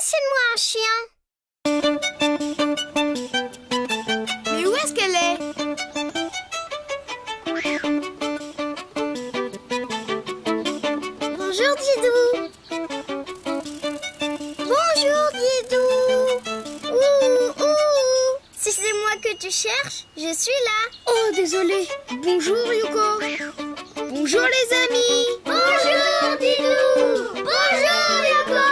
Dessine-moi un chien. Mais où est-ce qu'elle est? Bonjour Didou. Bonjour Didou. Ouh. Si c'est moi que tu cherches, je suis là. Oh, désolé. Bonjour, Yuko. Bonjour, les amis. Bonjour Didou. Bonjour Yoko.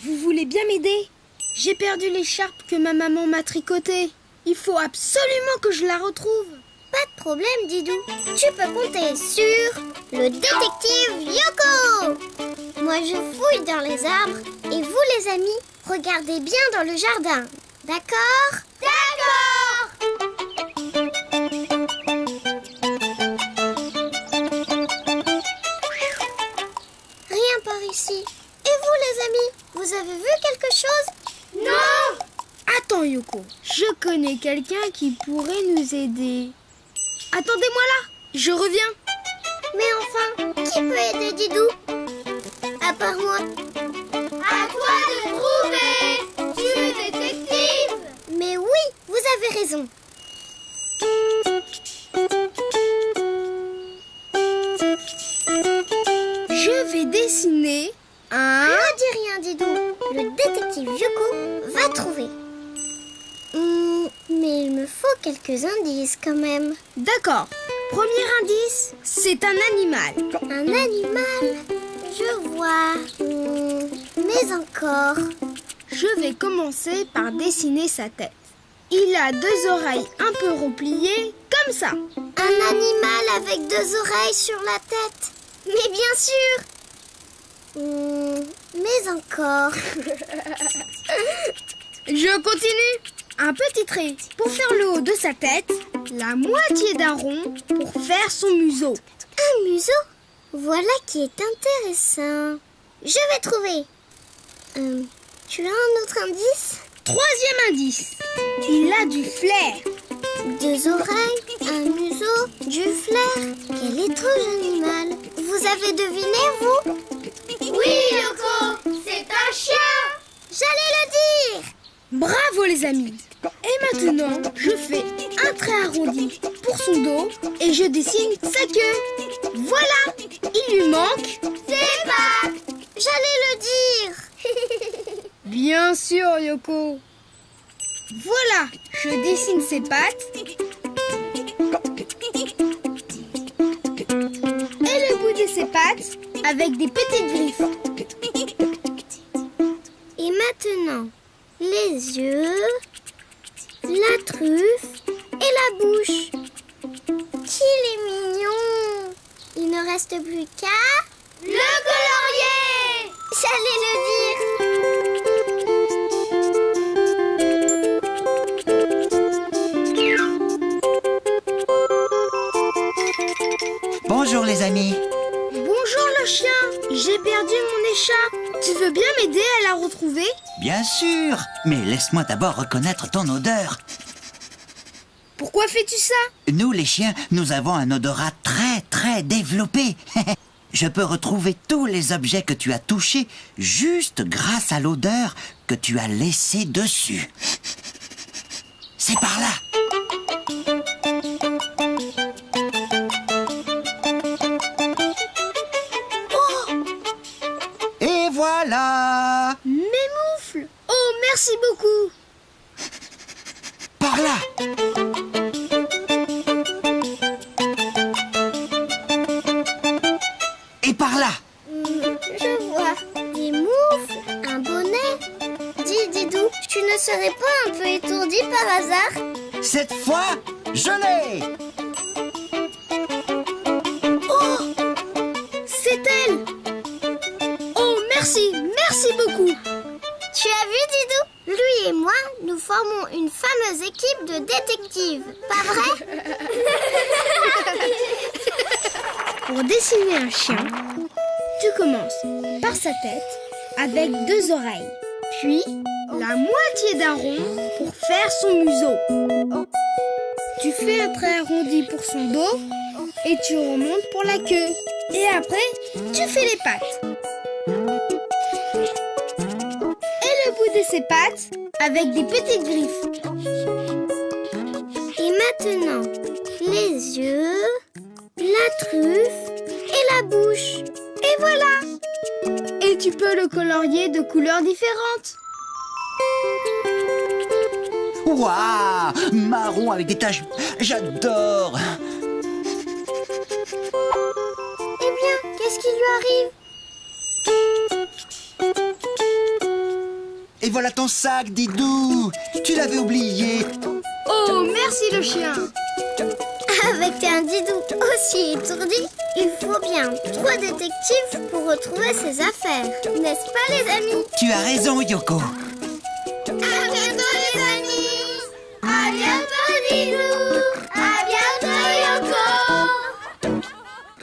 Vous voulez bien m'aider? J'ai perdu l'écharpe que ma maman m'a tricotée. Il faut absolument que je la retrouve. Pas de problème Didou. Tu peux compter sur le détective Yoko. Moi je fouille dans les arbres et vous les amis, regardez bien dans le jardin. D'accord? D'accord. Rien par ici. Et vous les amis, vous avez vu quelque chose? Non! Attends, Yoko. Je connais quelqu'un qui pourrait nous aider. Attendez-moi là. Je reviens. Mais enfin, qui peut aider Didou? À part moi. À toi de trouver! Tu es détective! Mais oui, vous avez raison. Je vais dessiner un... Ne dis rien Didou. Le détective Yoko va trouver. Mais il me faut quelques indices quand même. D'accord. Premier indice, c'est un animal. Un animal? Je vois. Mais encore. Je vais commencer par dessiner sa tête. Il a deux oreilles un peu repliées, comme ça. Un animal avec deux oreilles sur la tête. Mais bien sûr. Mais encore. Je continue. Un petit trait pour faire le haut de sa tête, la moitié d'un rond pour faire son museau. Un museau? Voilà qui est intéressant. Je vais trouver. Tu as un autre indice? Troisième indice. Il a du flair. Deux oreilles, un museau, du flair. Quel étrange animal. Vous avez deviné, vous? Oui, Yoko, c'est un chien. J'allais le dire. Bravo les amis. Et maintenant, je fais un trait arrondi pour son dos et je dessine sa queue. Voilà. Il lui manque C'est pas. J'allais le dire. Bien sûr, Yoko. Voilà, je dessine ses pattes. Et le bout de ses pattes avec des petites griffes. Et maintenant, les yeux, la truffe et la bouche. Qu'il est mignon. Il ne reste plus qu'à... Le colorier. J'allais le dire. Bonjour les amis. Bonjour le chien, j'ai perdu mon écharpe. Tu veux bien m'aider à la retrouver? Bien sûr, mais laisse-moi d'abord reconnaître ton odeur. Pourquoi fais-tu ça? Nous les chiens, nous avons un odorat très développé. Je peux retrouver tous les objets que tu as touchés juste grâce à l'odeur que tu as laissée dessus. C'est par là. Et voilà. Mes moufles! Oh, merci beaucoup! Par là. Et par là. Je vois. Des moufles, un bonnet. Dis, Didou, tu ne serais pas un peu étourdi par hasard? Cette fois, je l'ai. Oh! C'est elle! Oh, merci beaucoup! Tu as vu, Didou? Lui et moi, nous formons une fameuse équipe de détectives. Pas vrai? Pour dessiner un chien, tu commences par sa tête avec deux oreilles, puis la moitié d'un rond pour faire son museau. Tu fais un trait arrondi pour son dos et tu remontes pour la queue. Et après, tu fais les pattes. Et le bout utiliser ses pattes avec des petites griffes. Et maintenant, les yeux, la truffe et la bouche. Et voilà! Et tu peux le colorier de couleurs différentes. Waouh! Marron avec des taches. J'adore! Eh bien, qu'est-ce qui lui arrive? Et voilà ton sac, Didou! Tu l'avais oublié! Oh, merci le chien. Avec un Didou aussi étourdi, il faut bien 3 détectives pour retrouver ses affaires. N'est-ce pas, les amis? Tu as raison, Yoko! À bientôt, les amis! À bientôt, Didou! À bientôt, Yoko!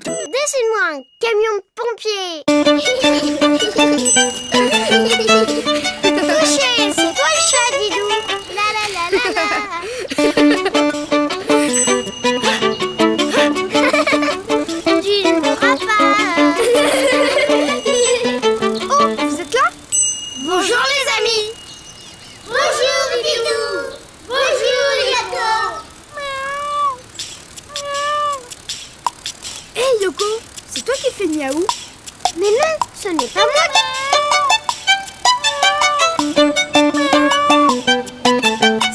Dessine-moi un camion de pompiers! Touché, c'est toi le chat, Didou! La la la la la! Tu ne pourras pas! Oh, vous êtes là? Bonjour, les amis! Bonjour, Didou! Bonjour, Yoko! Hé Yoko, c'est toi qui fais miaou? Mais non, ce n'est pas moi qui...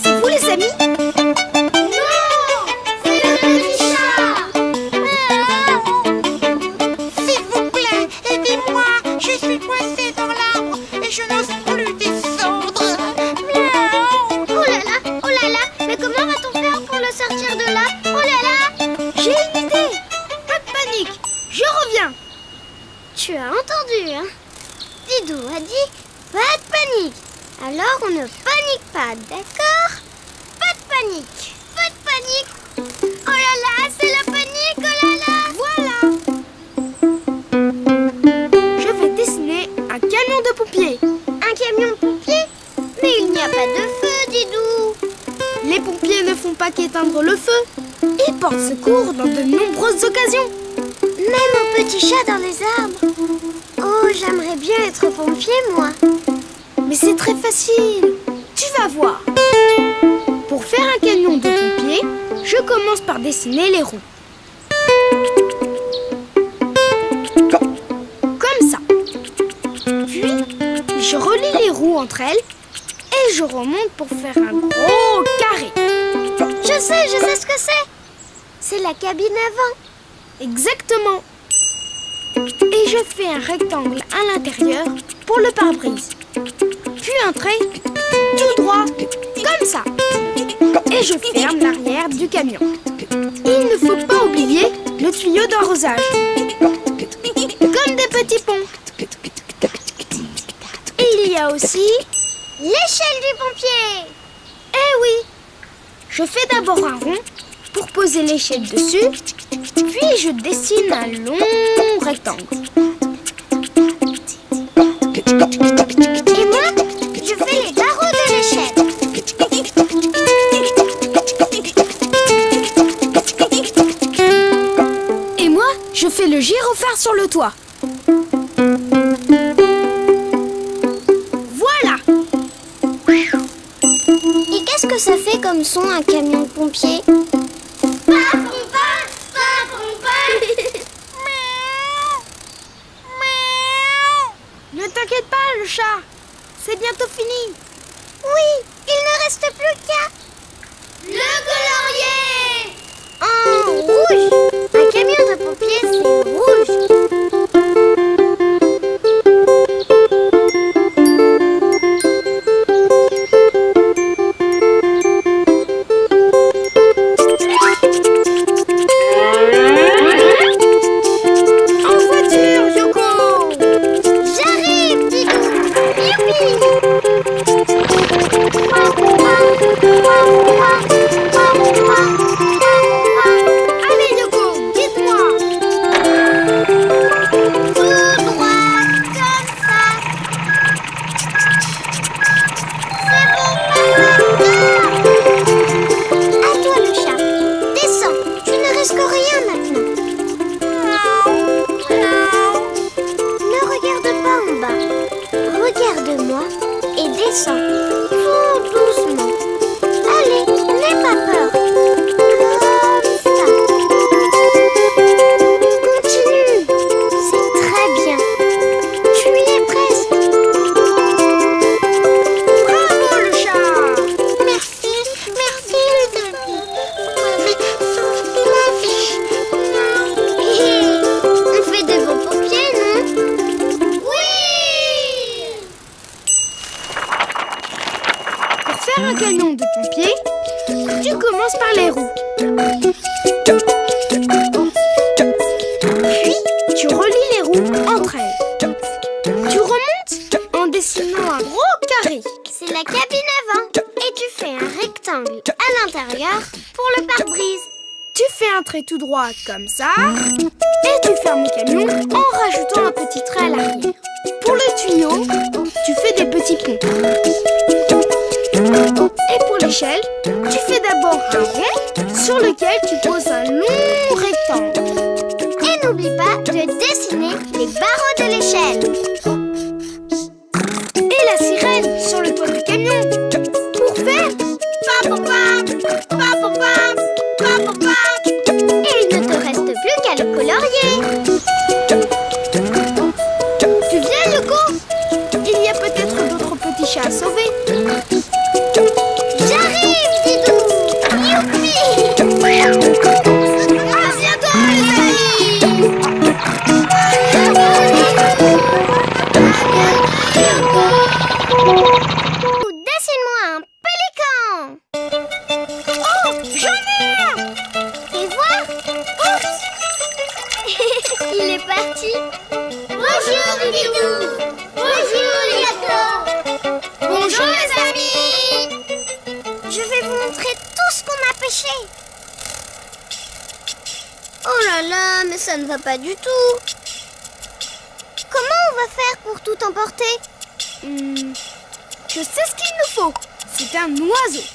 C'est vous les amis? Non! C'est le petit chat! S'il vous plaît, aidez-moi. Je suis coincée dans l'arbre et je n'ose plus descendre. Miaou. Oh là là! Oh là là! Mais comment va-t-on faire pour le sortir de là? Oh là là! J'ai une idée. Pas de panique, je reviens. Tu as entendu, hein? Didou a dit pas de panique. Alors on ne panique pas, d'accord? Pas de panique. Pas de panique. Oh là là, c'est la panique, oh là là! Voilà. Je vais dessiner un camion de pompiers. Un camion de pompiers? Mais il n'y a pas de feu, Didou! Les pompiers ne font pas qu'éteindre le feu. Ils portent secours dans de nombreuses occasions. Même au petit chat dans les arbres. Oh, j'aimerais bien être pompier, moi. Mais c'est très facile. Tu vas voir. Pour faire un camion de pompiers, je commence par dessiner les roues. Comme ça. Puis, je relie les roues entre elles et je remonte pour faire un gros carré. Je sais ce que c'est. C'est la cabine avant. Exactement. Et je fais un rectangle à l'intérieur pour le pare-brise. Puis un trait tout droit, comme ça. Et je ferme l'arrière du camion. Il ne faut pas oublier le tuyau d'arrosage. Comme des petits ponts. Et il y a aussi L'échelle du pompier. eh oui! Je fais d'abord un rond pour poser l'échelle dessus, puis je dessine un long rectangle. Et moi, je fais les barreaux de l'échelle. Et moi, je fais le gyrophare sur le toit. Voilà! Et qu'est-ce que ça fait comme son, un camion de pompier? Ne t'inquiète pas, le chat. C'est bientôt fini. Oui, il ne reste plus qu'à... Le colorier! En rouge. Un camion de pompier, c'est rouge. En voiture, Yoko! J'arrive, Didou. Youpi! Allez, Yoko, guide-moi. Tout droit, comme ça. C'est bon, papa. À toi, le chat. Descends. Tu ne risques rien maintenant. Ne regarde pas en bas. Regarde-moi et descends, tout doucement. Allez, n'aie pas peur. Comme ça. Continue, c'est très bien. Tu y es presque. Bravo le chat! Merci, merci les amis. Vous m'avez sauvé la vie. On fait de bons pompiers, non? Oui! Pour faire un camion de pompier, tu commences par les roues. Puis, tu relis les roues entre elles. Tu remontes en dessinant un gros carré. C'est la cabine avant. Et tu fais un rectangle à l'intérieur pour le pare-brise. Tu fais un trait tout droit comme ça. Et tu fermes le camion en rajoutant un petit trait à l'arrière. Pour le tuyau, tu fais des petits ponts. Et pour l'échelle, tu fais d'abord un rond sur lequel tu poses un long rectangle. Et n'oublie pas de dessiner les barreaux de l'échelle. Et la sirène sur le toit du camion. Pour faire pa-pa-pam, pa-pa-pam, pa-pa-pam. Et il ne te reste plus qu'à le colorier. Tu viens, Yoko? Il y a peut-être d'autres petits chats à sauver. J'arrive, Didou. Youpi! À bientôt, les amis. Dessine-moi un pélican. Oh, j'en ai un! Fais voir. Oups. Il est parti. Bonjour, Didou. Bonjour, Yoko. Bonjour, les amis. Je vais vous montrer tout ce qu'on a pêché. Oh là là, mais ça ne va pas du tout. Comment on va faire pour tout emporter? Je sais ce qu'il nous faut. C'est un oiseau.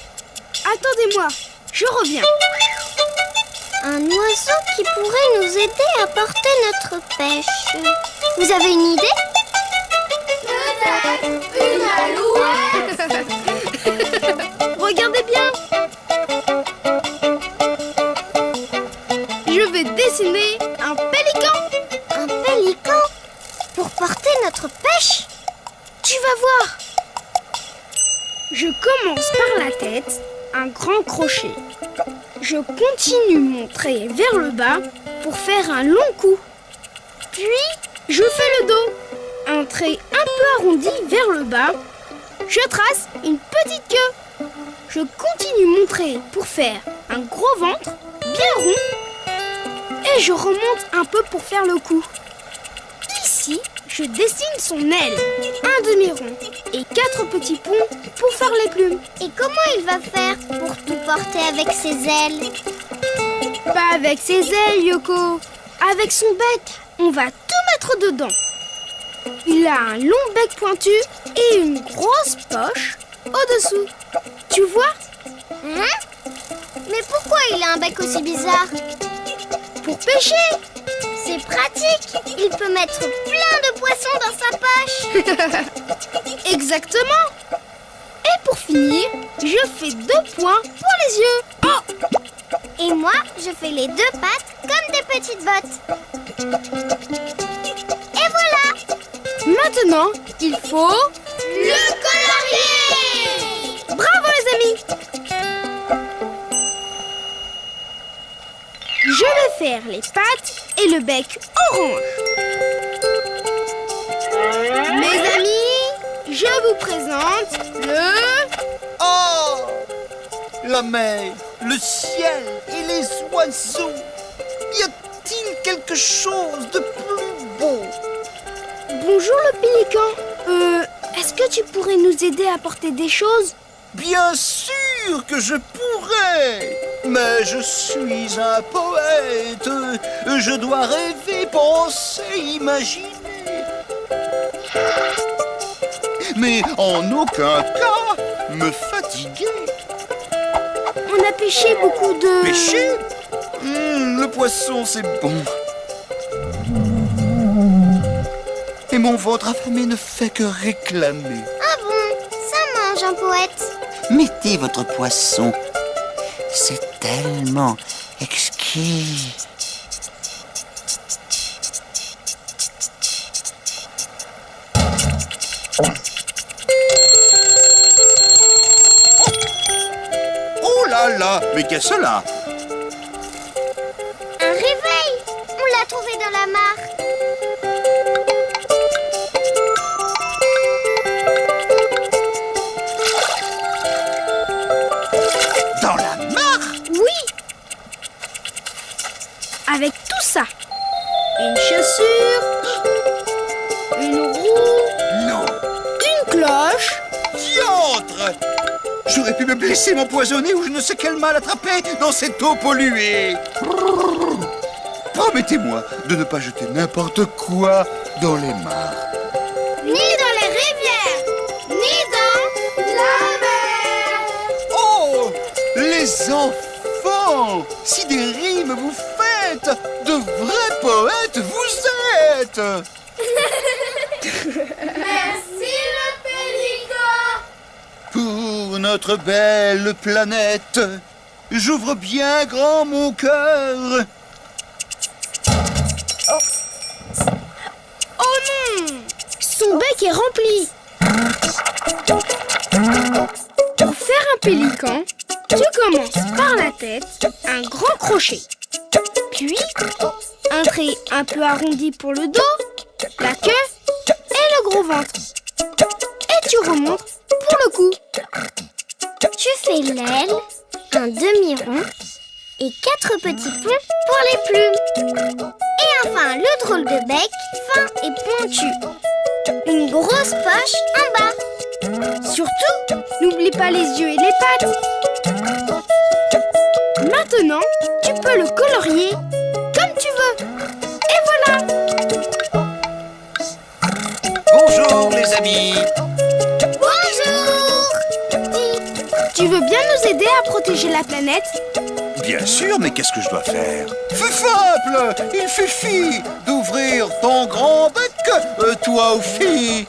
Attendez-moi, je reviens. Un oiseau qui pourrait nous aider à porter notre pêche. Vous avez une idée? Peut-être une alouette. Regardez bien. Je vais dessiner un pélican. Un pélican? Pour porter notre pêche? Tu vas voir. Je commence par la tête, un grand crochet. Je continue mon trait vers le bas pour faire un long cou. Puis, je fais le dos. Un trait un peu arrondi vers le bas. Je trace une petite queue. Je continue mon trait pour faire un gros ventre bien rond. Et je remonte un peu pour faire le cou. Ici, je dessine son aile, un demi-rond et 4 petits ponts pour faire les plumes. Et comment il va faire pour tout porter avec ses ailes? Pas avec ses ailes, Yoko. Avec son bec, on va tout mettre dedans. Il a un long bec pointu et une grosse poche au-dessous. Tu vois? Mais pourquoi il a un bec aussi bizarre? Pour pêcher. C'est pratique. Il peut mettre plein de poissons dans sa poche. Exactement. Et pour finir, je fais 2 points pour les yeux. Oh! Et moi, je fais les 2 pattes comme des petites bottes. Et voilà. Maintenant, il faut... Le colorier! Bravo les amis! Je vais faire les pattes et le bec orange. Mes amis, je vous présente le... Oh! La mer, le ciel et les oiseaux. Y a-t-il quelque chose de plus beau? Bonjour le pélican. Est-ce que tu pourrais nous aider à porter des choses? Bien sûr que je pourrais, mais je suis un poète. Je dois rêver, penser, imaginer. Mais en aucun cas me fatiguer. On a pêché beaucoup de... Pêcher? Le poisson, c'est bon. Et mon ventre affamé ne fait que réclamer. Ah bon, ça un poète. Mettez votre poisson. C'est tellement exquis. Oh là là, mais qu'est-ce cela? Un réveil. On l'a trouvé dans la mare. Dans la mare? Oui. Avec tout ça, une chaussure, une roue, Non. une cloche. Diantre! J'aurais pu me blesser, m'empoisonner ou je ne sais quel mal attraper dans cette eau polluée. Promettez-moi de ne pas jeter n'importe quoi dans les mares. Ni dans les rivières, ni dans la mer. Oh! Les enfants! Si des rimes vous faites, de vrais poètes vous êtes! Merci le pélican. Pour notre belle planète, j'ouvre bien grand mon cœur. Oh non! Son bec est rempli. Pour faire un pélican, tu commences par la tête, un grand crochet. Puis, un trait un peu arrondi pour le dos, la queue et le gros ventre. Et tu remontes pour le cou. Tu fais l'aile, un demi-rond et 4 petits ponts pour les plumes. Et enfin le drôle de bec fin et pointu. Une grosse poche en bas. Surtout, n'oublie pas les yeux et les pattes. Maintenant, tu peux le colorier comme tu veux. Et voilà! Bonjour les amis. Bonjour. Tu veux bien nous aider à protéger la planète? Bien sûr, mais qu'est-ce que je dois faire? C'est simple! Il suffit d'ouvrir ton grand bec, toi ou fille.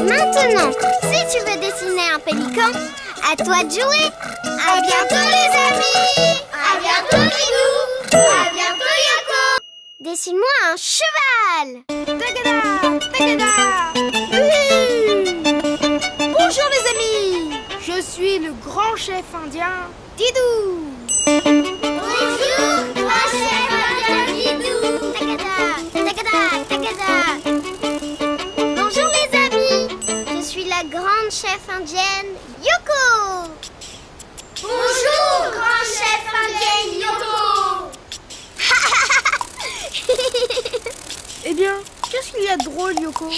Maintenant, si tu veux dessiner un pélican, à toi de jouer. À bientôt les amis. À bientôt Didou. À bientôt Yoko. Dessine-moi un cheval. Tagada! Tagada! Bonjour les amis! Je suis le grand chef indien, Didou! Bonjour, grand chef indien Didou. Tagada, tagada, tagada. Bonjour les amis. Je suis la grande chef indienne Yoko. Bonjour, grand chef indienne Yoko. Eh bien, qu'est-ce qu'il y a de drôle, Yoko?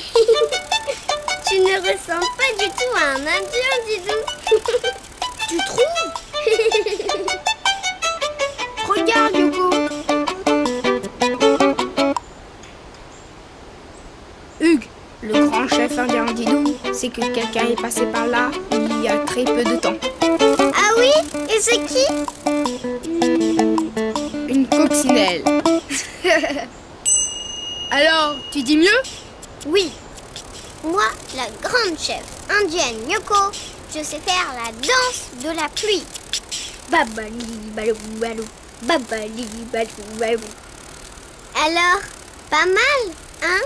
Tu ne ressembles pas du tout à un indien, Didou. Tu trouves? Regarde, Yoko! Hugues, le grand chef indien Didou, c'est que quelqu'un est passé par là il y a très peu de temps. Ah oui? Et c'est qui? Une coccinelle. Alors, tu dis mieux? Oui. Moi, la grande chef indienne Yoko, je sais faire la danse de la pluie. Babali balou balou, babali balou balou. Alors, pas mal, hein?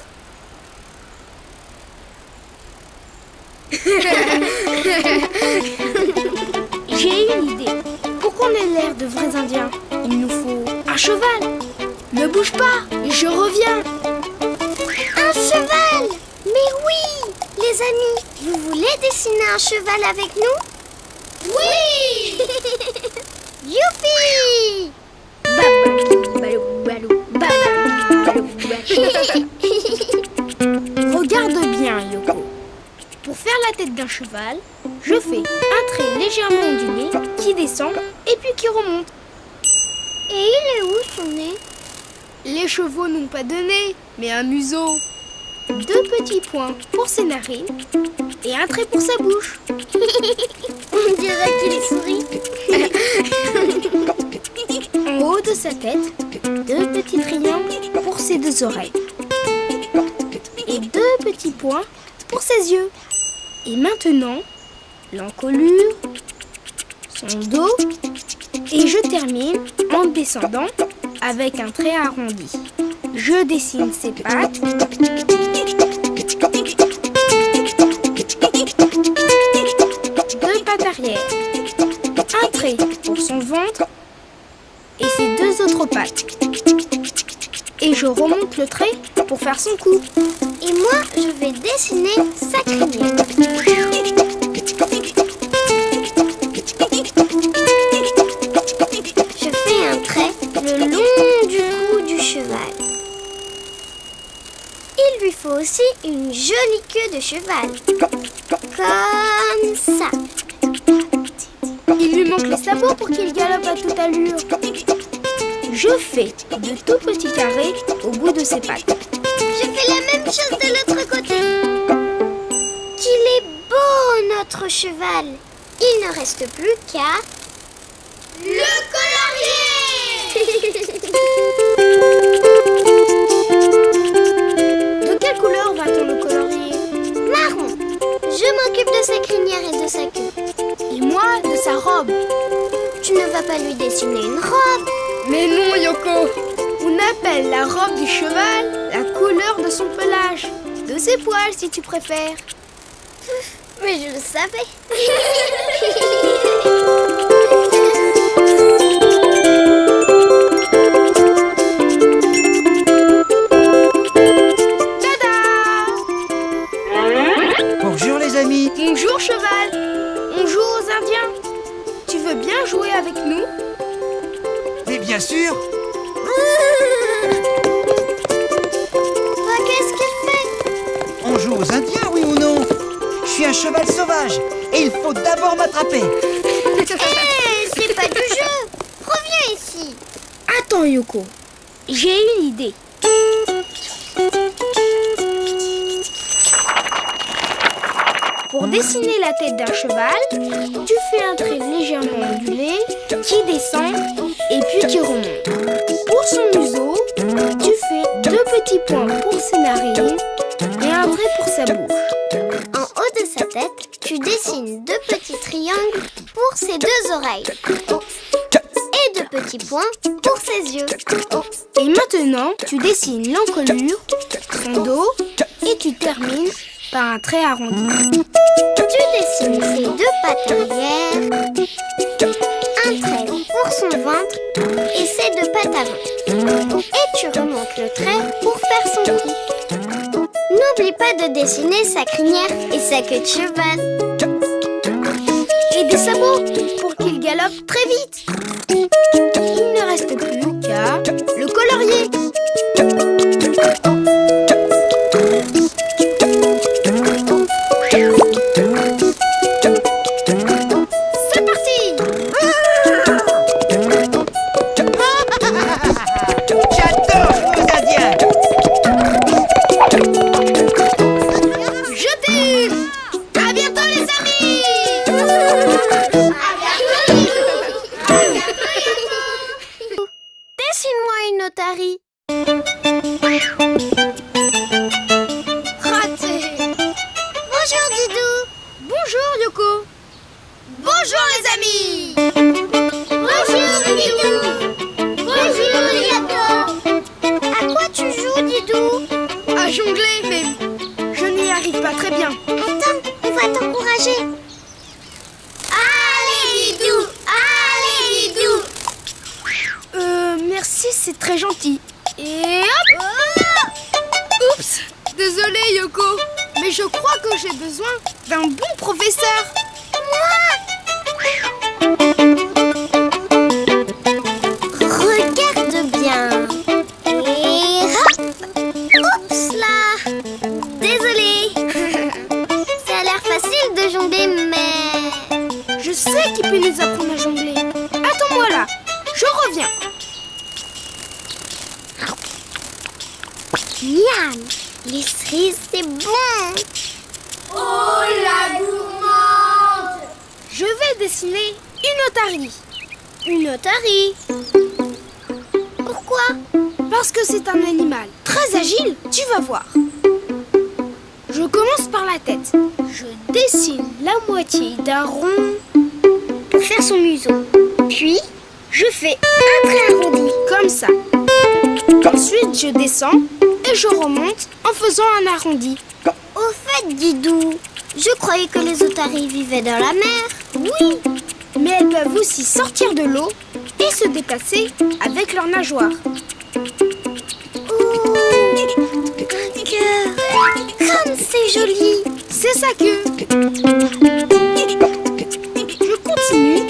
J'ai une idée. Pour qu'on ait l'air de vrais Indiens, il nous faut un cheval. Ne bouge pas, je reviens. Un cheval! Mais oui! Les amis, vous voulez dessiner un cheval avec nous? Oui! Youpi! Babali balou balou, babali balou balou. Regarde bien, Yoko. Pour faire la tête d'un cheval, je fais un trait légèrement ondulé qui descend et puis qui remonte. Et il est où son nez? Les chevaux n'ont pas de nez, mais un museau. 2 petits points pour ses narines et un trait pour sa bouche. On dirait qu'il sourit. En haut de sa tête, 2 petits triangles pour ses 2 oreilles. petits points pour ses yeux. Et maintenant, l'encolure, son dos, et je termine en descendant avec un trait arrondi. Je dessine ses pattes. Deux pattes arrière. Un trait pour son ventre et ses deux autres pattes. Et je remonte le trait pour faire son cou. Et moi, je vais dessiner sa crinière. Je fais un trait le long du cou du cheval. Il lui faut aussi une jolie queue de cheval. Comme ça. Il lui manque les sabots pour qu'il galope à toute allure. Je fais de tout petits carrés au bout de ses pattes. Je fais la même chose de l'autre côté. Qu'il est beau, notre cheval. Il ne reste plus qu'à... le colorier. De quelle couleur va-t-on le colorier? Marron. Je m'occupe de sa crinière et de sa queue. Et moi, de sa robe. Tu ne vas pas lui dessiner une robe. Mais non, Yoko. On appelle la robe du cheval la couleur de son pelage. De ses poils, si tu préfères. Mais je le savais. Bonjour les amis. Bonjour, cheval. On joue aux Indiens. Tu veux bien jouer avec nous? Mais bien sûr. Qu'est-ce qu'il fait? On joue aux Indiens, oui ou non? Je suis un cheval sauvage et il faut d'abord m'attraper. C'est pas du jeu. Reviens ici. Attends, Yoko. J'ai une idée. Pour dessiner la tête d'un cheval, tu fais un trait légèrement ondulé qui descend et puis qui remonte. Pour son museau, tu fais deux petits points pour ses narines et un trait pour sa bouche. En haut de sa tête, tu dessines deux petits triangles pour ses deux oreilles. Et deux petits points pour ses yeux. Et maintenant, tu dessines l'encolure, son dos et tu termines par un trait arrondi. Tu dessines ses deux pattes arrière, un trait pour son ventre et ses deux pattes avant. Et tu remontes le trait pour faire son cou. N'oublie pas de dessiner sa crinière et sa queue de cheval. Et des sabots pour qu'il galope très vite. Il ne reste plus qu'à le colorier. C'est parti! J'adore jouer aux Indiens. Je t'aime! À bientôt les amis! Dessine-moi une otarie. Raté. Bonjour Didou. Bonjour Yoko! Bonjour les amis! Bonjour Didou. Bonjour Yoko. À quoi tu joues Didou? À jongler, mais je n'y arrive pas très bien. Attends, on va t'encourager. Allez Didou. Allez Didou. Merci, c'est très gentil. Et hop! Oups! Désolée Yoko, mais je crois que j'ai besoin d'un bon professeur. Regarde bien. Et hop. Oups là. Désolée. Ça a l'air facile de jongler, mais... Je sais qui peut nous apprendre à jongler. Attends-moi là, je reviens. Miam. Les cerises, c'est bon. Oh la gourmande! Je vais dessiner une otarie. Une otarie. Pourquoi? Parce que c'est un animal très agile, tu vas voir. Je commence par la tête. Je dessine la moitié d'un rond Pour faire son museau. Puis, je fais un trait arrondi. comme ça. Ensuite, je descends et je remonte en faisant un arrondi. Au fait, Didou, je croyais que les otaries vivaient dans la mer. Oui, mais elles peuvent aussi sortir de l'eau et se déplacer avec leurs nageoires. Oh, un cœur. Comme c'est joli. C'est sa queue. Je continue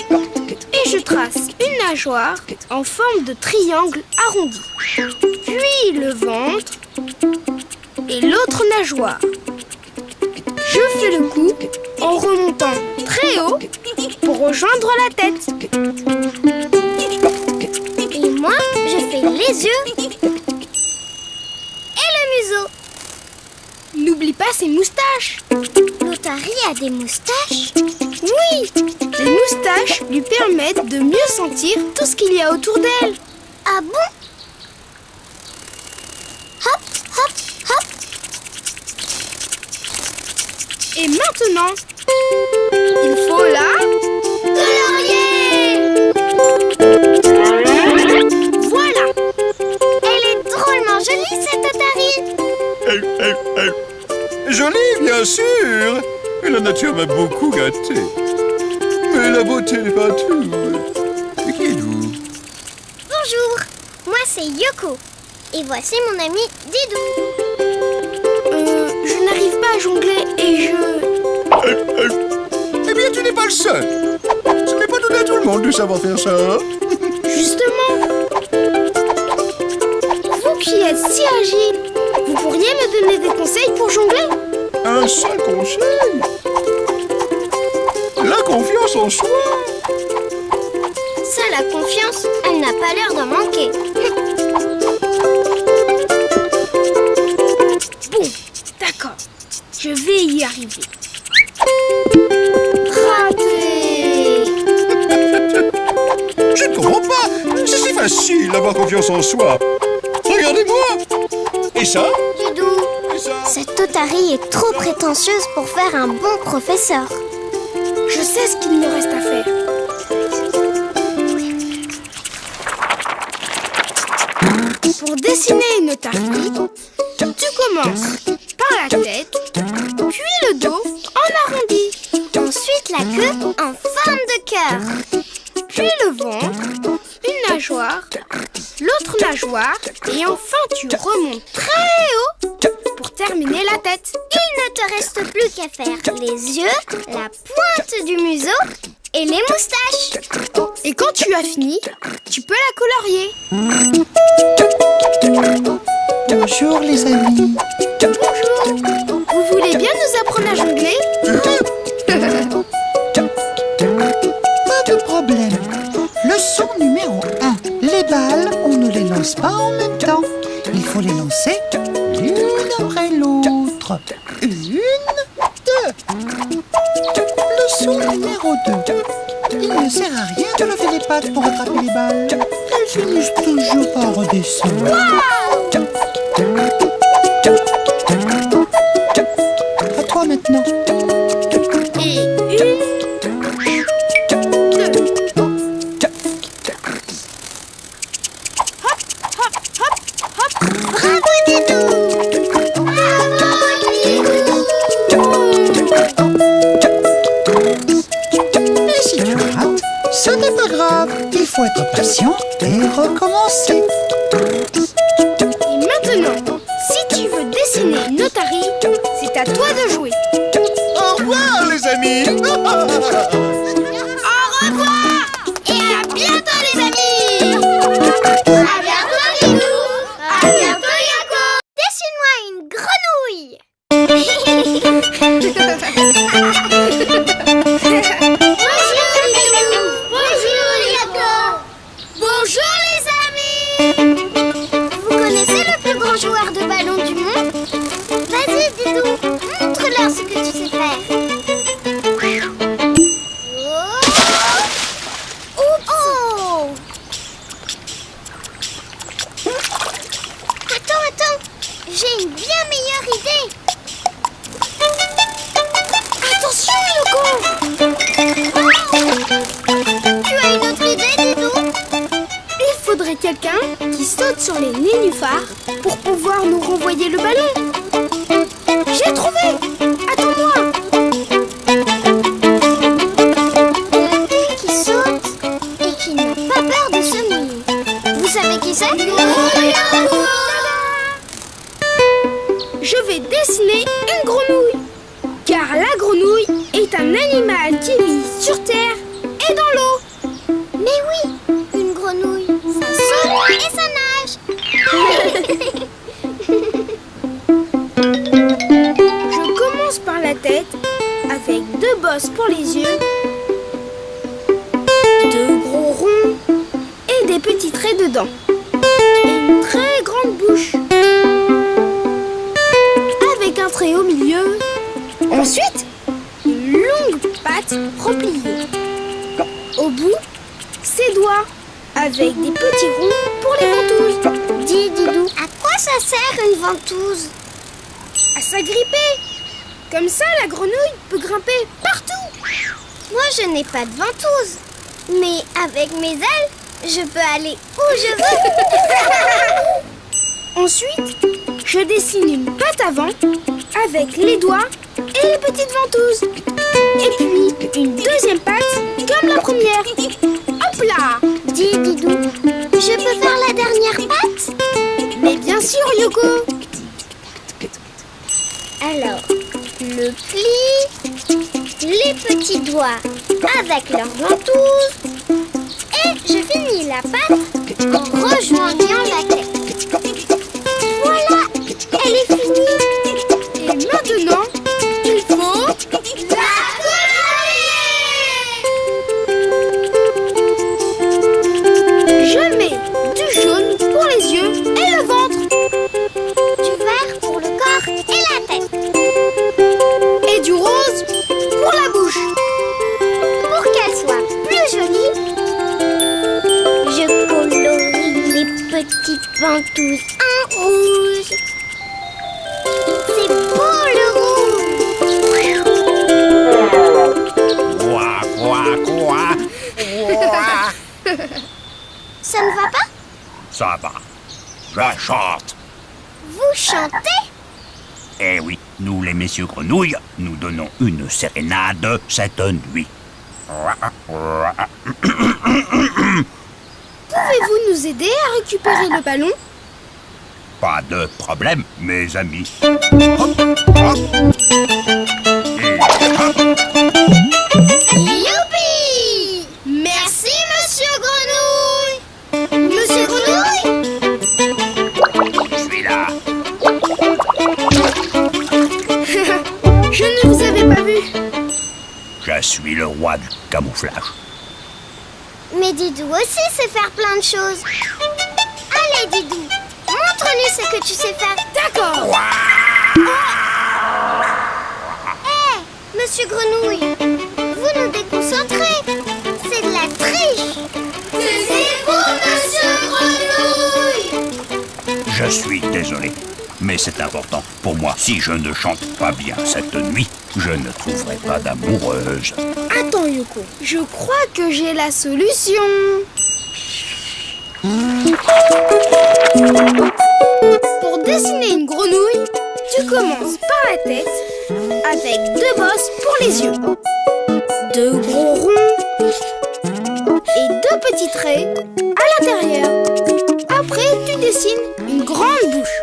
et je trace une nageoire en forme de triangle arrondi. Puis le ventre et l'autre nageoire. Je fais le coup en remontant très haut pour rejoindre la tête. Et moi, je fais les yeux et le museau. N'oublie pas ses moustaches. L'otarie a des moustaches? Oui, les moustaches lui permettent de mieux sentir tout ce qu'il y a autour d'elle. Ah bon? Hop, hop, hop. Et maintenant, il faut la Colorier! Voilà. Elle est drôlement jolie, cette otarie. Jolie, bien sûr. Et la nature m'a beaucoup gâté. Mais la beauté n'est pas tout. Qui êtes-vous? Bonjour, moi c'est Yoko. Et voici mon ami Didou. Je n'arrive pas à jongler et Eh bien, tu n'es pas le seul. Ce n'est pas donné à tout le monde de savoir faire ça. justement, vous qui êtes si agile, vous pourriez me donner des conseils pour jongler? Un seul conseil. La confiance en soi. Ça, la confiance, elle n'a pas l'air d'en manquer. Bon, d'accord, je vais y arriver. Raté! Je ne comprends pas. C'est si facile d'avoir confiance en soi. Regardez-moi. Et ça? Didou, Et ça? cette otarie est trop prétentieuse pour faire un bon professeur. Je sais ce qu'il me reste à faire. Pour dessiner une otarie, tu commences par la tête, puis le dos en arrondi, Ensuite, la queue en forme de cœur. puis le ventre, une nageoire, l'autre nageoire, et enfin tu remontes très haut pour terminer la tête. Il ne te reste plus qu'à faire les yeux, la pointe du museau et les moustaches. Et quand tu as fini, tu peux la colorier. Bonjour les amis. Bonjour, vous voulez bien nous apprendre à jongler? Pas de problème. Leçon numéro 1. Les balles, on ne les lance pas en même temps. Il faut les lancer l'une après l'autre. Une, deux. Leçon numéro 2. Il ne sert à rien de lever les pattes pour attraper les balles. Elles finissent toujours par redescendre. À toi maintenant. Et une, deux. Hop, hop, hop, hop. Bravo, Didou! Bravo, Didou! Et si tu rates, ce n'est pas grave. Il faut être patient et recommencer. Et maintenant, si tu veux dessiner une otarie, c'est à toi de jouer. Au revoir, les amis. Au revoir et à bientôt les amis. À bientôt, Didou! À bientôt, Yoko! Dessine-moi une grenouille! Bonjour, Didou! Bonjour, Yoko! Bonjour, les amis! Vous connaissez le plus grand joueur de ballon du monde? Vas-y, Didou, montre-leur ce que tu sais faire. Oh! Oh! Attends, j'ai une bien meilleure idée. quelqu'un qui saute sur les nénuphars pour pouvoir nous renvoyer le ballon. J'ai trouvé! Attends-moi! Quelqu'un qui saute et qui n'a pas peur de se mouiller. Vous savez qui c'est? Je vais dessiner une grenouille. Car la grenouille est un animal qui vit sur terre et dans l'eau. Mais oui, une grenouille, ça saute et ça nage. Je commence par la tête avec 2 bosses pour les yeux, 2 gros ronds et des petits traits dedans. Et une très grande bouche avec un trait au milieu. Ensuite, une longue patte repliée. Au bout, ses doigts avec des petits ronds pour les ventouses. Dis, Didou, à quoi ça sert une ventouse? À s'agripper. Comme ça, la grenouille peut grimper partout. Moi, je n'ai pas de ventouse. Mais avec mes ailes, je peux aller où je veux. Ensuite, je dessine une patte avant avec les doigts et les petites ventouses. Et puis, une deuxième patte comme la première. Hop là! Dis, Didou, je peux faire la dernière patte? Mais bien sûr, Yoko! Alors, le pli, les petits doigts avec leurs ventouses, et je finis la patte en rejoignant la tête. Voilà, elle est finie. Et maintenant, il faut... La colorier! Je mets du jaune pour les yeux et le ventre. Du vert pour le corps et la tête. Et du rose pour la bouche. Pour qu'elle soit plus jolie, je colorie les petites ventouses en rouge. C'est beau le rouge. Quoi, quoi? Ça ne va pas? Ça va. Je chante. Vous chantez? Eh oui, nous les messieurs grenouilles, nous donnons une sérénade cette nuit. Pouvez-vous nous aider à récupérer le ballon? Pas de problème, mes amis. Hop, hop. Et hop. Youpi! Merci, Monsieur Grenouille! Monsieur Grenouille? Je suis là. Je ne vous avais pas vu. Je suis le roi du camouflage. Mais Didou aussi sait faire plein de choses. Allez, Didou, montre-lui ce que tu sais faire. D'accord. Hé, Monsieur Grenouille, vous nous déconcentrez. C'est de la triche. C'est vous, Monsieur Grenouille. Je suis désolé, mais c'est important pour moi. Si je ne chante pas bien cette nuit, je ne trouverai pas d'amoureuse. Attends, Yoko. Je crois que j'ai la solution. Pour dessiner une grenouille, tu commences par la tête avec 2 bosses pour les yeux, 2 gros ronds et 2 petits traits à l'intérieur. Après, tu dessines une grande bouche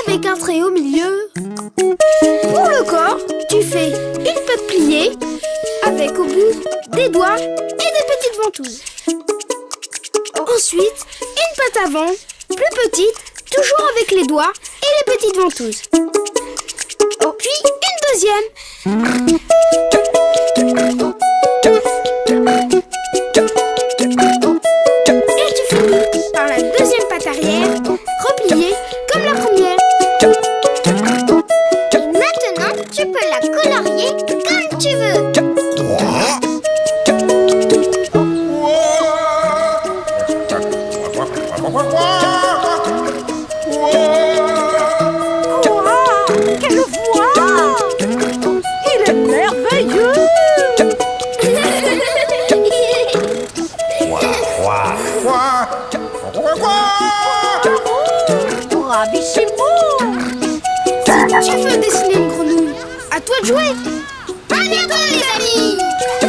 avec un trait au milieu. Pour le corps, tu fais une patte pliée avec au bout des doigts et des petites ventouses. Ensuite, une patte avant, plus petite, toujours avec les doigts et les petites ventouses. Puis une deuxième. Et tu finis par la deuxième patte arrière, repliée comme la première. Et maintenant, tu peux la colorier comme tu veux. Quelle voix! Il est merveilleux! Quoi, quoi? toi de jouer. À bientôt les amis. À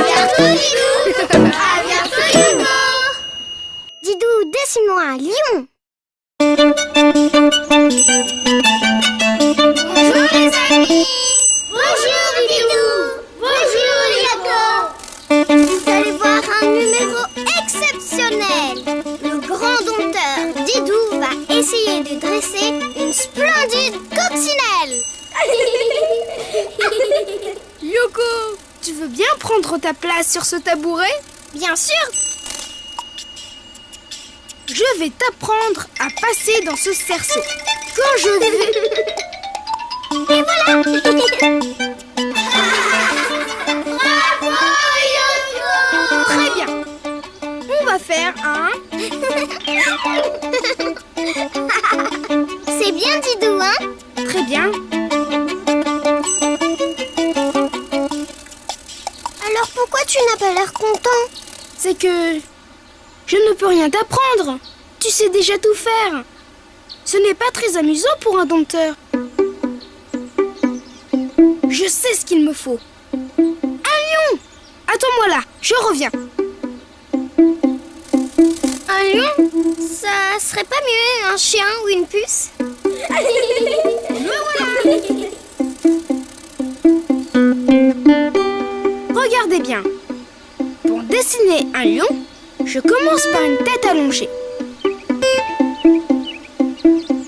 bientôt Didou. À bientôt Yoko. Didou, dessine-moi un lion. Bonjour les amis. Bonjour Didou. Bonjour Yoko. Vous allez voir un numéro exceptionnel. Le grand dompteur Didou va essayer de dresser une splendide coccinelle. Yoko, tu veux bien prendre ta place sur ce tabouret? Bien sûr. Je vais t'apprendre à passer dans ce cerceau. Quand je vais... Et voilà. Bravo Yoko. Très bien. On va faire un... C'est bien Didou, hein? Très bien. Alors pourquoi tu n'as pas l'air content? C'est que... je ne peux rien t'apprendre. Tu sais déjà tout faire. Ce n'est pas très amusant pour un dompteur. Je sais ce qu'il me faut. Un lion! Attends-moi là, je reviens. Un lion? Ça serait pas mieux un chien ou une puce? Regardez bien. Pour dessiner un lion, je commence par une tête allongée.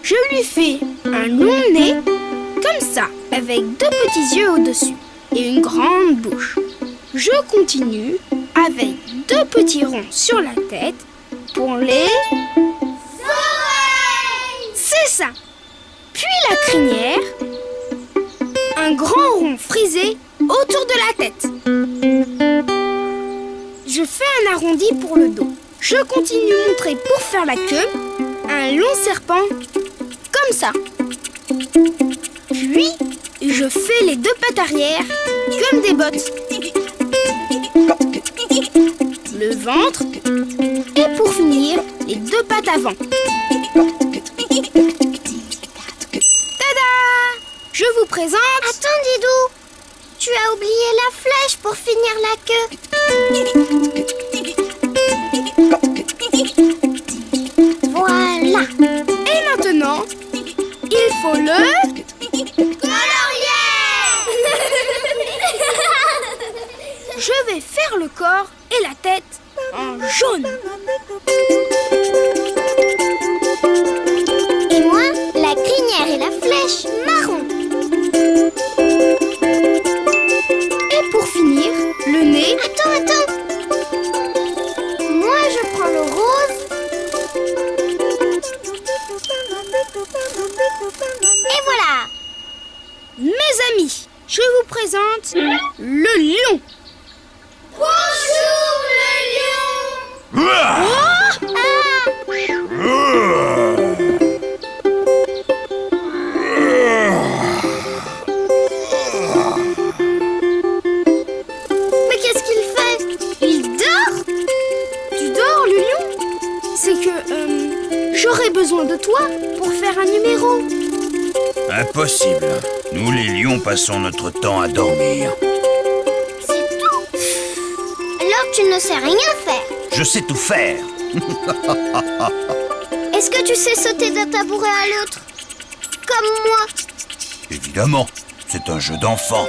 Je lui fais un long nez, comme ça, avec 2 petits yeux au-dessus et une grande bouche. Je continue avec 2 petits ronds sur la tête pour les... oreilles! C'est ça! Puis la crinière, un grand rond frisé autour de la tête. Je fais un arrondi pour le dos. Je continue de montrer pour faire la queue un long serpent, comme ça. Puis, je fais les 2 pattes arrière, comme des bottes. Le ventre, et pour finir, les 2 pattes avant. Tada! Je vous présente... Attends Didou, tu as oublié la flèche pour finir la queue. Voilà. Et maintenant, il faut le... colorier. Je vais faire le corps et la tête en jaune. Et moi, la crinière et la flèche marron. Et pour finir, le nez... Attends. Moi, je prends le rose. Et voilà. Mes amis, je vous présente le lion. Bonjour le lion. Mais qu'est-ce qu'il fait? Il dort? Tu dors, le lion? C'est que j'aurais besoin de toi pour faire un numéro. Impossible. Nous, les lions, passons notre temps à dormir. C'est tout. Alors tu ne sais rien faire. Je sais tout faire. Est-ce que tu sais sauter d'un tabouret à l'autre? Comme moi. Évidemment, c'est un jeu d'enfant.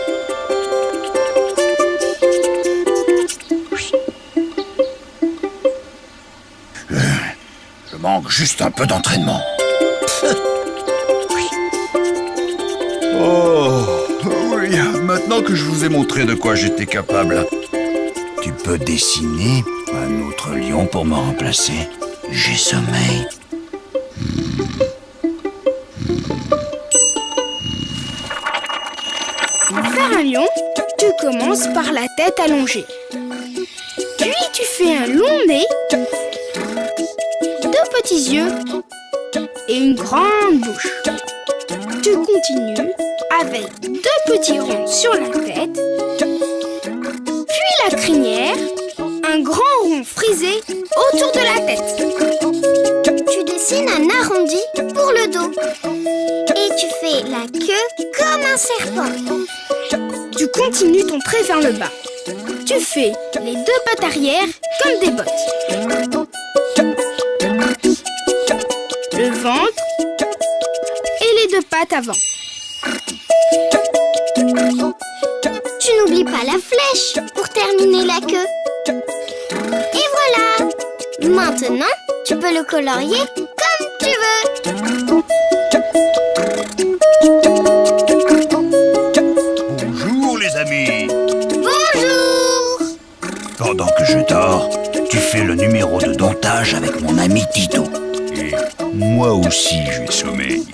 Je manque juste un peu d'entraînement. Oh, oui, maintenant que je vous ai montré de quoi j'étais capable. Tu peux dessiner un autre lion pour me remplacer? J'ai sommeil. Pour faire un lion, tu commences par la tête allongée. Puis tu fais un long nez, 2 petits yeux et une grande bouche. Tu continues avec 2 petits ronds sur la tête, puis la crinière, un grand rond frisé autour de la tête. Tu dessines un arrondi pour le dos. Et tu fais la queue comme un serpent. Tu continues ton trait vers le bas. Tu fais les 2 pattes arrière comme des bottes. Le ventre et les 2 pattes avant. Tu n'oublies pas la flèche pour terminer la queue. Et voilà! Maintenant, tu peux le colorier comme tu veux. Bonjour les amis. Bonjour! Pendant que je dors, tu fais le numéro de domptage avec mon ami Tito. Et moi aussi j'ai sommeil.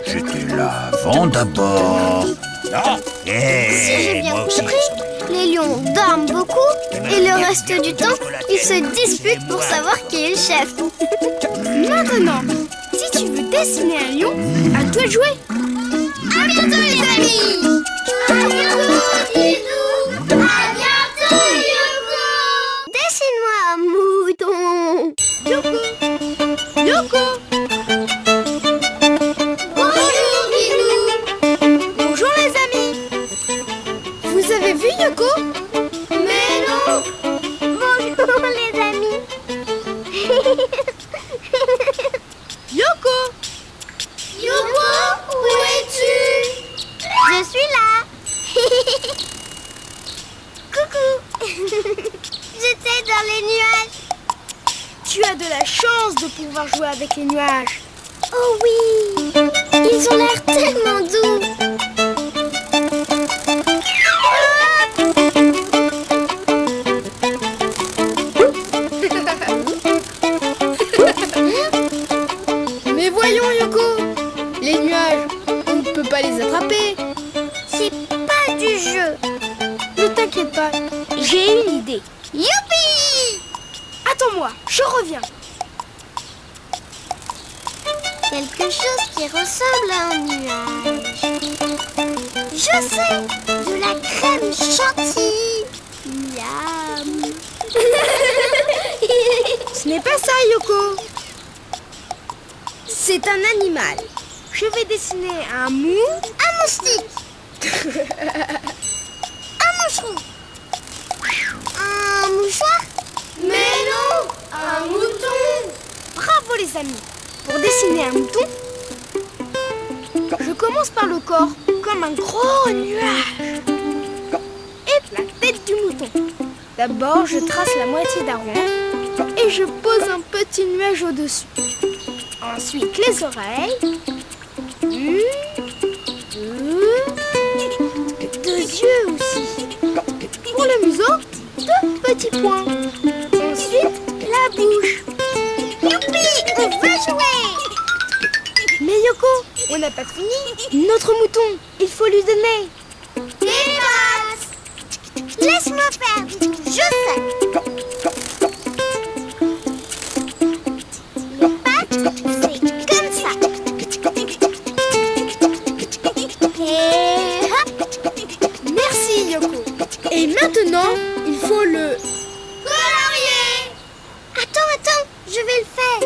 J'étais là avant d'abord. Ah, Si j'ai bien moi aussi compris, j'ai sommeil. les lions dorment beaucoup et le reste du temps, ils se disputent pour savoir qui est le chef. Maintenant, si tu veux dessiner un lion, à toi de jouer. À bientôt les amis! À bientôt Didou! À bientôt Yoko! Dessine-moi un mouton! Yoko! Yoko! Bonjour Didou! Bonjour les amis! Vous avez vu Yoko? Mais non! Bonjour les amis! Yoko! Yoko, où es-tu? Je suis là. Coucou. J'étais dans les nuages. Tu as de la chance de pouvoir jouer avec les nuages. Oh oui, ils ont l'air tellement doux. Mais voyons Yoko! Les nuages, on ne peut pas les attraper. C'est pas du jeu. Ne t'inquiète pas, j'ai une idée. Youpi! Attends-moi, je reviens. Quelque chose qui ressemble à un nuage. Je sais, de la crème chantilly. Miam. Ce n'est pas ça Yoko. C'est un animal. Je vais dessiner un mou. Un moustique. Un moucheron. Un mouchoir. Mais non, un mouton. Bravo les amis. Pour dessiner un mouton, je commence par le corps, comme un gros nuage. Et la tête du mouton. D'abord, je trace la moitié d'un rond et je pose un petit nuage au-dessus. Ensuite, les oreilles. 1, 2, 2 yeux aussi. Pour le museau, 2 petits points. Ensuite, la bouche. Youpi, on va jouer. Mais Yoko, on n'a pas fini. Notre mouton, il faut lui donner. Des pattes. Laisse-moi faire, je sais. Les pattes, c'est comme ça. Et hop. Merci Yoko. Et maintenant, il faut le... Colorier. Attends, je vais le faire.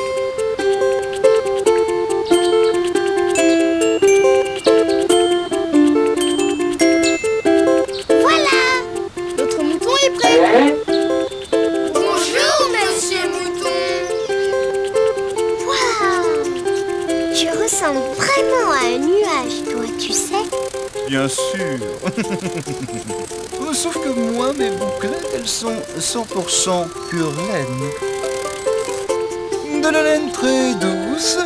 Voilà. Notre mouton est prêt. Bonjour, monsieur mouton. Waouh. Tu ressembles vraiment à un nuage, toi, tu sais. Bien sûr. Sauf que moi, mes bouclettes, elles sont 100% pure laine. De la laine très douce,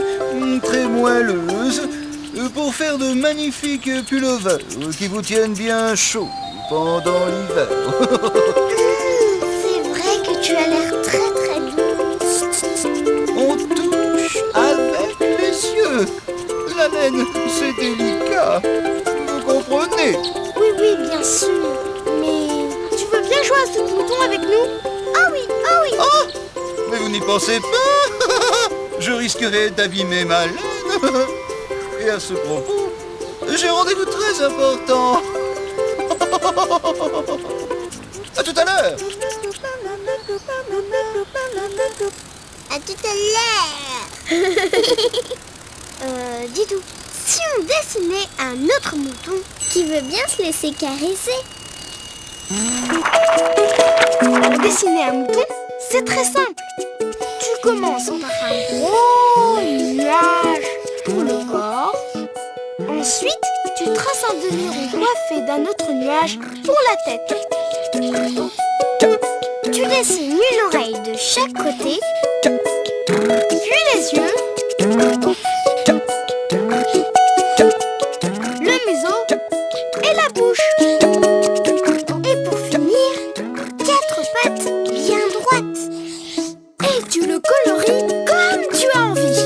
très moelleuse, pour faire de magnifiques pullovers qui vous tiennent bien chaud pendant l'hiver. C'est vrai que tu as l'air très très doux. On touche avec les yeux. La laine, c'est délicat. Vous comprenez? Oui, bien sûr. Mais tu veux bien jouer à ce mouton avec nous? Oh oui. Oh, mais vous n'y pensez pas. Je risquerais d'abîmer ma laine. Et à ce propos, j'ai rendez-vous très important. À tout à l'heure. À tout à l'heure. Didou, si on dessinait un autre mouton qui veut bien se laisser caresser? Pour dessiner un mouton, c'est très simple. Tu commences par un gros nuage pour le corps. Ensuite, tu traces un demi-rond coiffé d'un autre nuage pour la tête. Tu dessines une oreille de chaque côté, Puis les yeux, le museau et la bouche. et pour finir, 4 pattes bien droites. Et tu le colories comme tu as envie.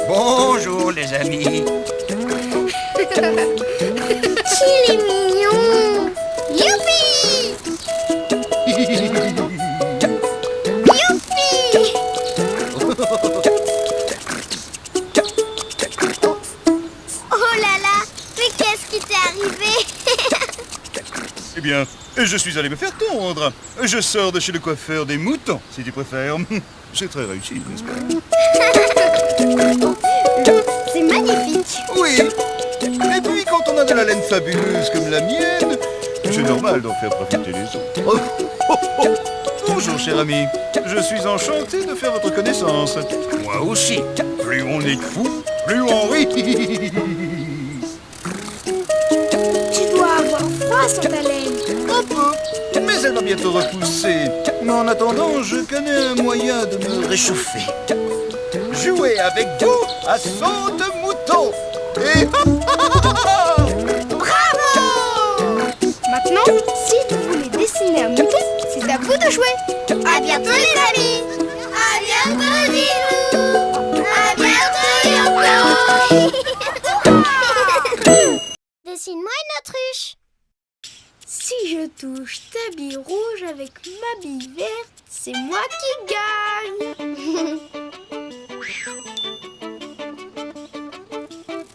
Bonjour les amis. Qu'il est mignon! Youpi! Youpi! Oh là là! Mais qu'est-ce qui t'est arrivé? Eh bien, je suis allé me faire tondre. Je sors de chez le coiffeur des moutons, si tu préfères. C'est très réussi, n'est-ce pas? C'est magnifique! Oui. Et puis, quand on a de la laine fabuleuse comme la mienne, c'est normal d'en faire profiter les autres. Oh, oh, oh. Bonjour, cher ami. Je suis enchanté de faire votre connaissance. Moi aussi. Plus on est de fous, plus on rit. Tu dois avoir froid sur ta laine. Un peu, mais elle va bientôt repousser. Mais en attendant, je connais un moyen de me réchauffer. Jouer avec vous à saut de mouton. Et hop, hop, hop, hop. Bravo! Maintenant, si vous voulez dessiner un mouton, c'est à vous de jouer. À bientôt les amis! À bientôt Dilou! À bientôt Yoko! Dessine-moi une autruche! Si je touche ta bille rouge avec ma bille verte, c'est moi qui gagne.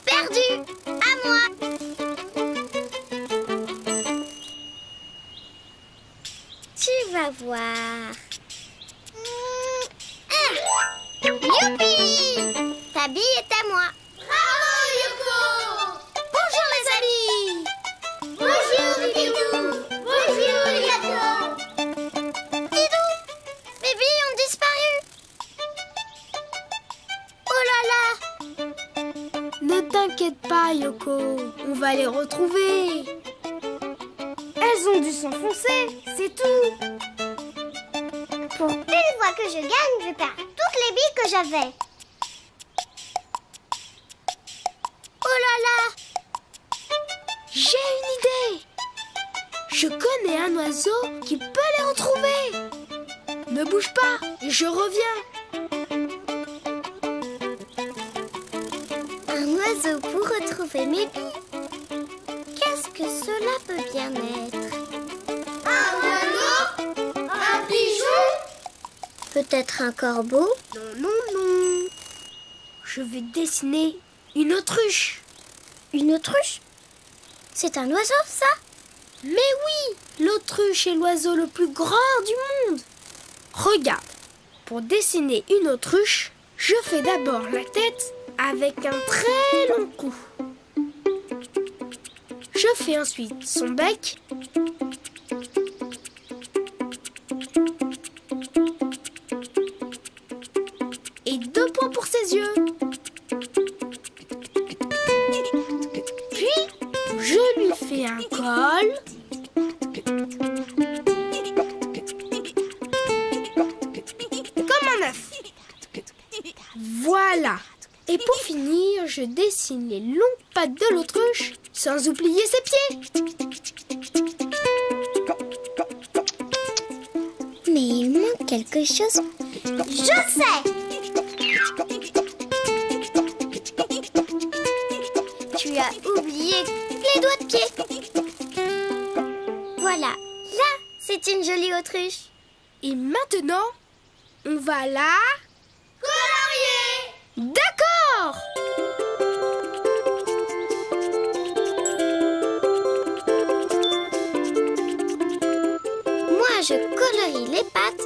Perdu! À moi! Tu vas voir. Youpi! Ta bille est à moi. Bravo, Yoko! Bonjour, les amis! Bonjour, Didou! Bonjour, Yoko! Didou! Mes billes ont disparu! Oh là là! Ne t'inquiète pas, Yoko. On va les retrouver. Elles ont dû s'enfoncer, c'est tout. Pour une fois que je gagne, je perds toutes les billes que j'avais. Oh là là! J'ai une idée. Je connais un oiseau qui peut les retrouver. Ne bouge pas, je reviens. Un oiseau pour retrouver mes billes. Qu'est-ce que cela peut bien être? Un oiseau? Un pigeon? Peut-être un corbeau? Non, non, non. Je vais dessiner une autruche. Une autruche? C'est un oiseau, ça? Mais oui, l'autruche est l'oiseau le plus grand du monde. Regarde, pour dessiner une autruche, je fais d'abord la tête avec un très long cou. Je fais ensuite son bec. Et 2 points pour ses yeux. Puis, je lui fais un col. Comme un œuf. Voilà. Et pour finir, je dessine les longues pattes de l'autruche, sans oublier ses pieds. Mais il manque quelque chose. Je sais! Tu as oublié les doigts de pied. Voilà, là, c'est une jolie autruche. Et maintenant, on va la colorier. D'accord. Moi, je colorie les pattes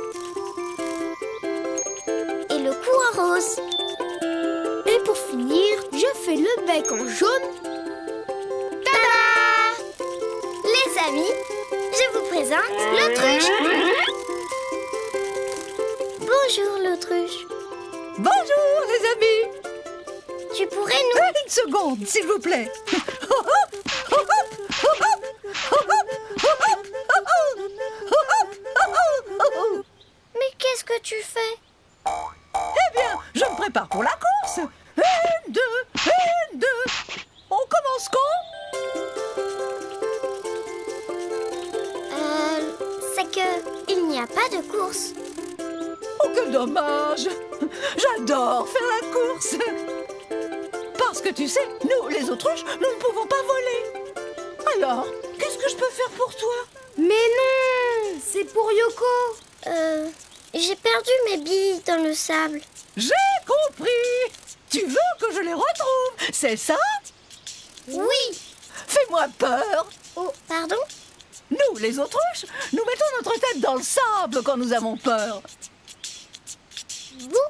et le cou en rose. fais le bec en jaune. Tada! Les amis, je vous présente l'autruche. Bonjour l'autruche. Bonjour les amis. Tu pourrais nous... Une seconde, s'il vous plaît. Mais qu'est-ce que tu fais? Eh bien, je me prépare pour la course. 1, 2, 1, 2. On commence quand? C'est que il n'y a pas de course. Oh, que dommage. J'adore faire la course. Parce que tu sais, nous, les autruches, nous ne pouvons pas voler. Alors, qu'est-ce que je peux faire pour toi? Mais non, c'est pour Yoko. J'ai perdu mes billes dans le sable. J'ai compris. Tu veux que je les retrouve, c'est ça? Oui. Fais-moi peur. Oh, pardon? Nous, les autruches, nous mettons notre tête dans le sable quand nous avons peur. Vous?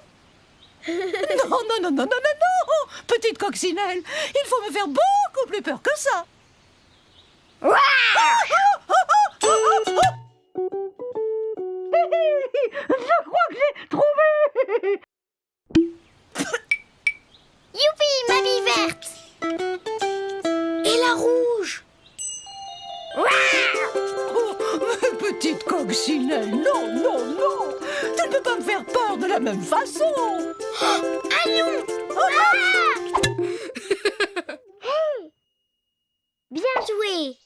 Non, non, non, non, non, non, non. Petite coccinelle, il faut me faire beaucoup plus peur que ça. Je crois que j'ai trouvé. Youpi, ma bille verte. Et la rouge. Oh, petite coccinelle, non, non, non. Tu ne peux pas me faire peur de la même façon. Allons. Bien joué.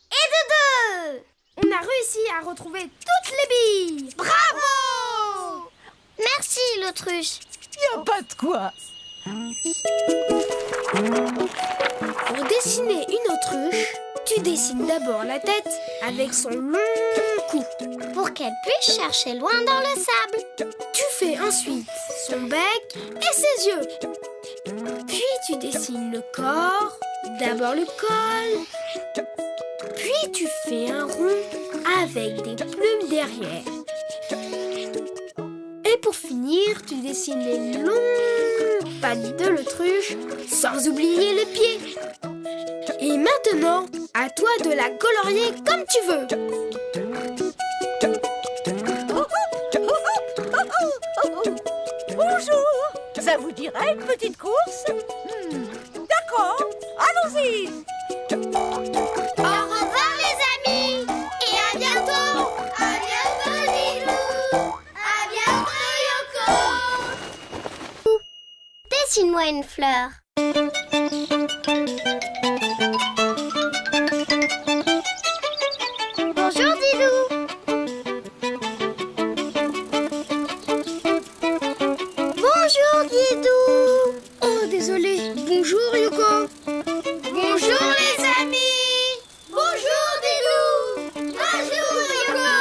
Et de deux. On a réussi à retrouver toutes les billes. Bravo. Merci l'autruche. Il n'y a pas de quoi. Pour dessiner une autruche, tu dessines d'abord la tête avec son long cou. Pour qu'elle puisse chercher loin dans le sable. Tu fais ensuite son bec et ses yeux. Puis tu dessines le corps, d'abord le col. Puis tu fais un rond avec des plumes derrière. Et pour finir, tu dessines les longues pattes de l'autruche, sans oublier les pieds. Et maintenant, à toi de la colorier comme tu veux. Bonjour. Ça vous dirait une petite course? D'accord, allons-y. Au revoir les amis. Et à bientôt. À bientôt Lilou. À bientôt Yoko. Dessine-moi une fleur. Bonjour Dilou. Bonjour Guidou. Oh, désolé. Bonjour, Yoko. Bonjour les amis. Bonjour Dilou. Bonjour Yoko.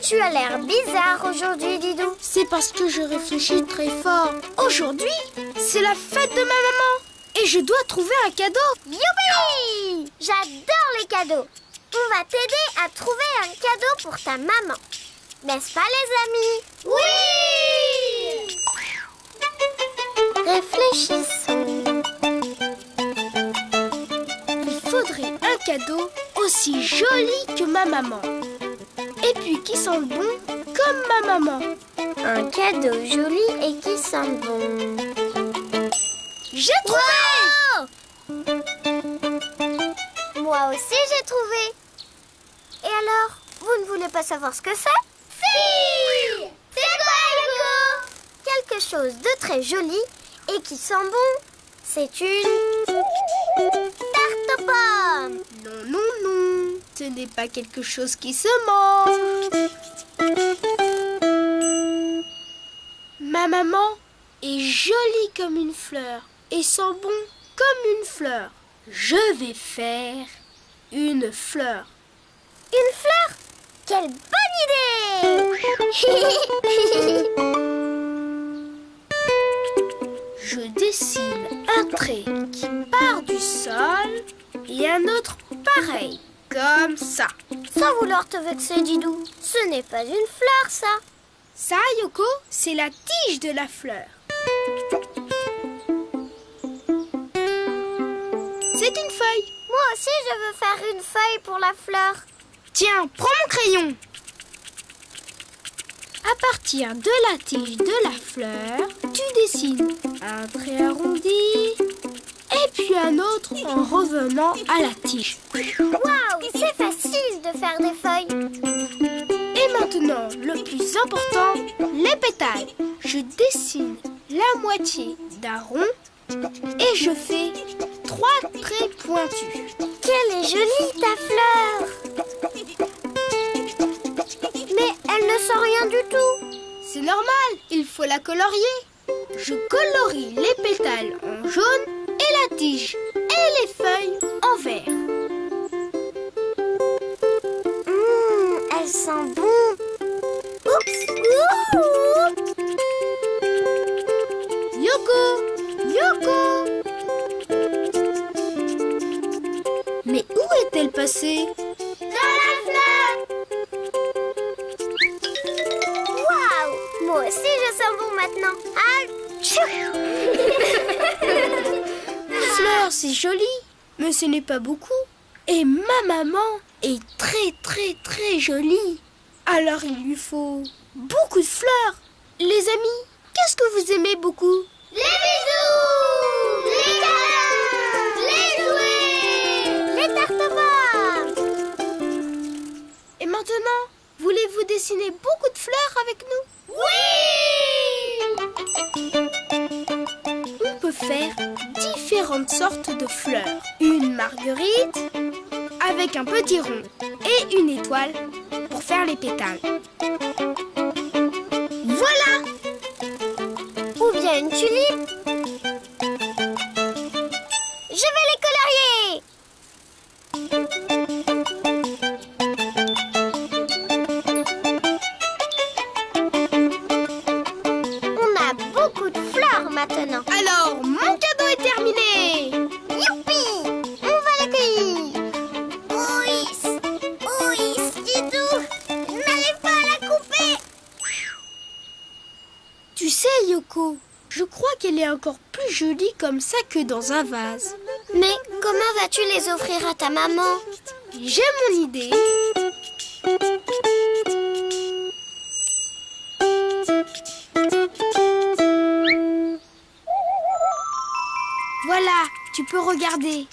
Tu as l'air bizarre aujourd'hui Didou. C'est parce que je réfléchis très fort. Aujourd'hui, c'est la fête de ma maman. Et je dois trouver un cadeau. Youpi! J'adore les cadeaux. On va t'aider à trouver un cadeau pour ta maman. N'est-ce pas les amis? Oui! Réfléchissons. Il faudrait un cadeau aussi joli que ma maman. Et puis qui sent bon comme ma maman. Un cadeau joli et qui sent bon. J'ai trouvé! Moi aussi j'ai trouvé. Et alors, vous ne voulez pas savoir ce que c'est? Si! C'est quoi Yoko? Quelque chose de très joli et qui sent bon. C'est une tarte aux pommes. Non, non, non. Ce n'est pas quelque chose qui se mange. Ma maman est jolie comme une fleur et sent bon comme une fleur. Je vais faire une fleur. Une fleur? Quelle bonne idée! Je dessine un trait qui part du sol et un autre pareil, comme ça. Sans vouloir te vexer, Didou, ce n'est pas une fleur, ça. Ça, Yoko, c'est la tige de la fleur. c'est une feuille. Moi aussi, je veux faire une feuille pour la fleur. Tiens, prends mon crayon. À partir de la tige de la fleur, tu dessines un trait arrondi et puis un autre en revenant à la tige. Waouh, c'est facile de faire des feuilles. Et maintenant, le plus important, les pétales. Je dessine la moitié d'un rond et je fais 3 traits pointus. Quelle est jolie ta fleur! Mais elle ne sent rien du tout. C'est normal, il faut la colorier. Je colorie les pétales en jaune et la tige et les feuilles en vert. Elle sent bon. Oups! Ouh! Yoko! Yoko! Mais où est-elle passée? Dans la fleur! Waouh! Moi aussi je sens bon maintenant. Fleur, c'est joli, mais ce n'est pas beaucoup. Et ma maman est très très très jolie. Alors il lui faut beaucoup de fleurs. Les amis, qu'est-ce que vous aimez beaucoup? Les bisous! Les câlins! Les jouets! Les tartes aux pommes! Et maintenant, voulez-vous dessiner beaucoup de fleurs avec nous? Oui! On peut faire différentes sortes de fleurs. Une marguerite avec un petit rond et une étoile pour faire les pétales. Voilà! Ou bien une tulipe. Je vais les colorier. On a beaucoup de fleurs maintenant. Alors, mon cadeau est terminé! Youpi! On va l'accueillir. Ouïs! Ouïs, Didou! N'arrive pas à la couper. Tu sais, Yoko, je crois qu'elle est encore plus jolie comme ça que dans un vase. Mais comment vas-tu les offrir à ta maman? J'ai mon idée. Voilà, tu peux regarder.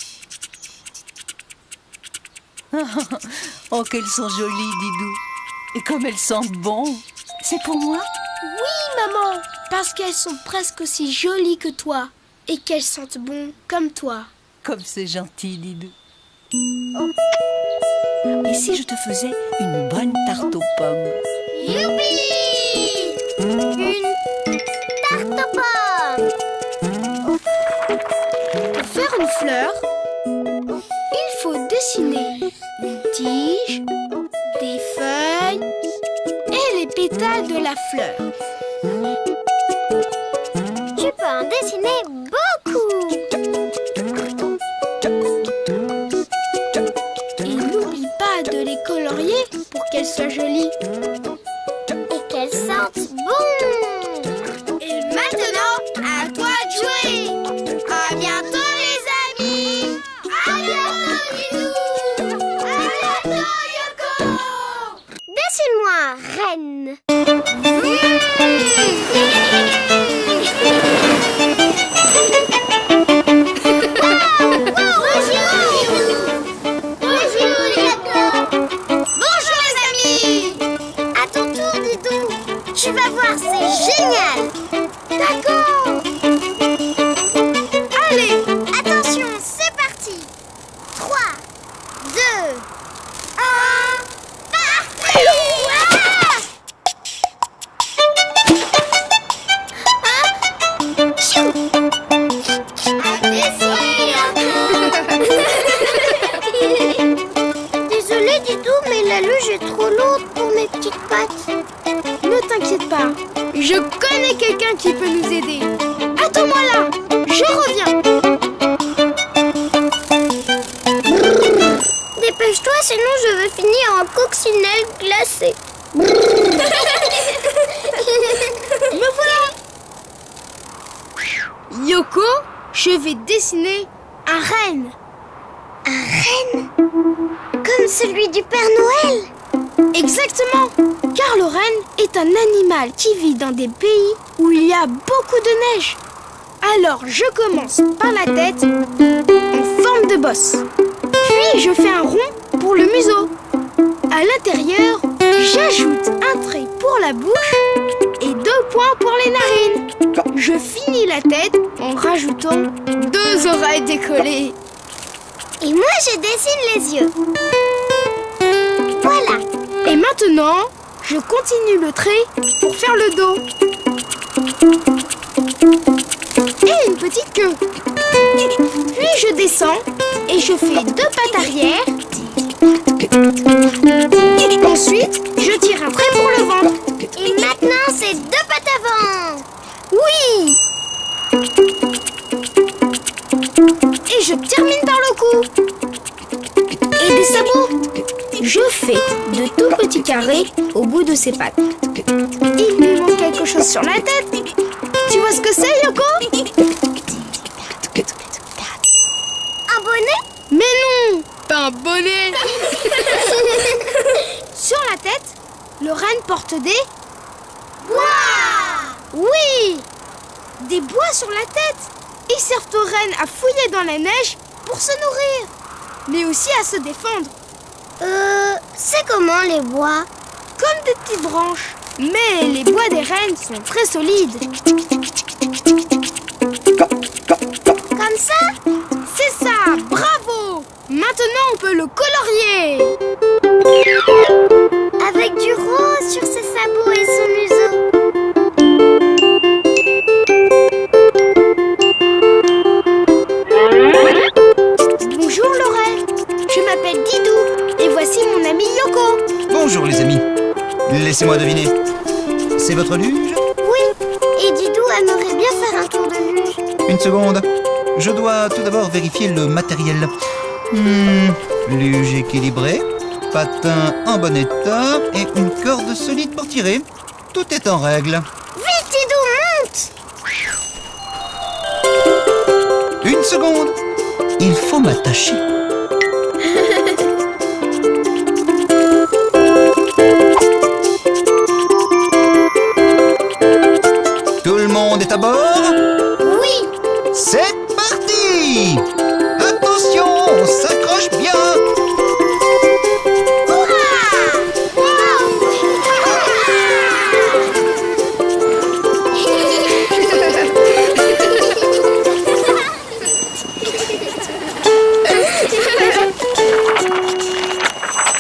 Oh, qu'elles sont jolies, Didou. Et comme elles sentent bon. C'est pour moi? Oui, maman, parce qu'elles sont presque aussi jolies que toi et qu'elles sentent bon comme toi. Comme c'est gentil, Didou. Oh. Et si je te faisais une bonne tarte aux pommes? Youpi! Une tarte aux pommes. Pour faire une fleur, il faut dessiner une tige, des feuilles et les pétales de la fleur. Tu peux en dessiner beaucoup. Et n'oublie pas de les colorier pour qu'elles soient jolies. Et qu'elles sentent bon. Et maintenant, à toi de jouer. À bientôt les amis. À bientôt, Didou. À bientôt, Yoko. Dessine-moi un renne. Bonjour les amis. À ton tour, Didou. Tu vas voir, c'est génial. D'accord. Allez, Attention, c'est parti. 3, 2, 1, parti. Chou. À dessiner. Désolée, Didou, mais la luge est trop lourde pour mes petites pattes. ne t'inquiète pas. Je connais quelqu'un qui peut nous aider. Attends-moi là, je reviens. Dépêche-toi, sinon je vais finir en coccinelle glacée. Me voilà. Yoko, je vais dessiner un renne. renne. Comme celui du Père Noël. Exactement, car le renne est un animal qui vit dans des pays où il y a beaucoup de neige. Alors je commence par la tête en forme de bosse. Puis je fais un rond pour le museau. À l'intérieur, j'ajoute un trait pour la bouche et 2 points pour les narines. Je finis la tête en rajoutant 2 oreilles décollées. Et moi, je dessine les yeux. Voilà. Et maintenant, je continue le trait pour faire le dos. Et une petite queue. Puis je descends et je fais 2 pattes arrière. Ensuite, je tire un trait pour le ventre. Et maintenant, c'est 2 pattes avant. Oui! Et je termine par le cou. Et des sabots. Je fais de tout petits carrés au bout de ses pattes. Il lui manque quelque chose sur la tête. Tu vois ce que c'est, Yoko? Un bonnet? Mais non! Pas un bonnet! Sur la tête, le renne porte des... Bois! Oui! Des bois sur la tête. Ils servent aux rennes à fouiller dans la neige pour se nourrir, mais aussi à se défendre. C'est comment les bois? Comme des petites branches. Mais les bois des rennes sont très solides. Comme ça? C'est ça, bravo! Maintenant on peut le colorier. Avec du rose sur ses sabots et son museau. Bonjour Laurel, je m'appelle Didou et voici mon ami Yoko. Bonjour les amis. Laissez-moi deviner. C'est votre luge? Oui, et Didou aimerait bien faire un tour de luge. Une seconde. Je dois tout d'abord vérifier le matériel. Luge équilibrée, patin en bon état et une corde solide pour tirer. Tout est en règle. Vite Didou, monte! Une seconde. Il faut m'attacher. Tout le monde est à bord? Oui! C'est parti! Attention, on s'accroche bien!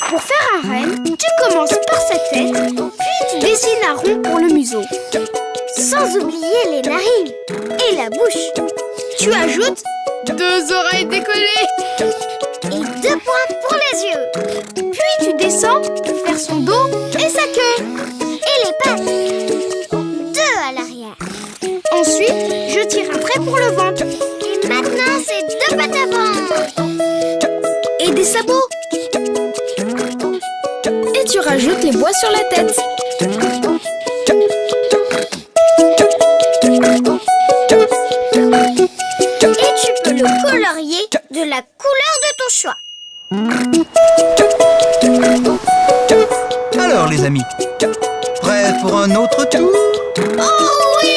Pour faire un renne, tu commences par sa tête, puis tu dessines un rond pour le museau. Sans oublier les narines et la bouche. Tu ajoutes 2 oreilles décollées. Et 2 points pour les yeux. Puis tu descends pour faire son dos et sa queue. Et les pattes. 2 à l'arrière. Ensuite, je tire un trait pour le ventre. Et maintenant, c'est 2 pattes avant. Et des sabots. Et tu rajoutes les bois sur la tête. Et tu peux le colorier de la couleur de ton choix. Alors les amis, prêts pour un autre tour? Oh oui!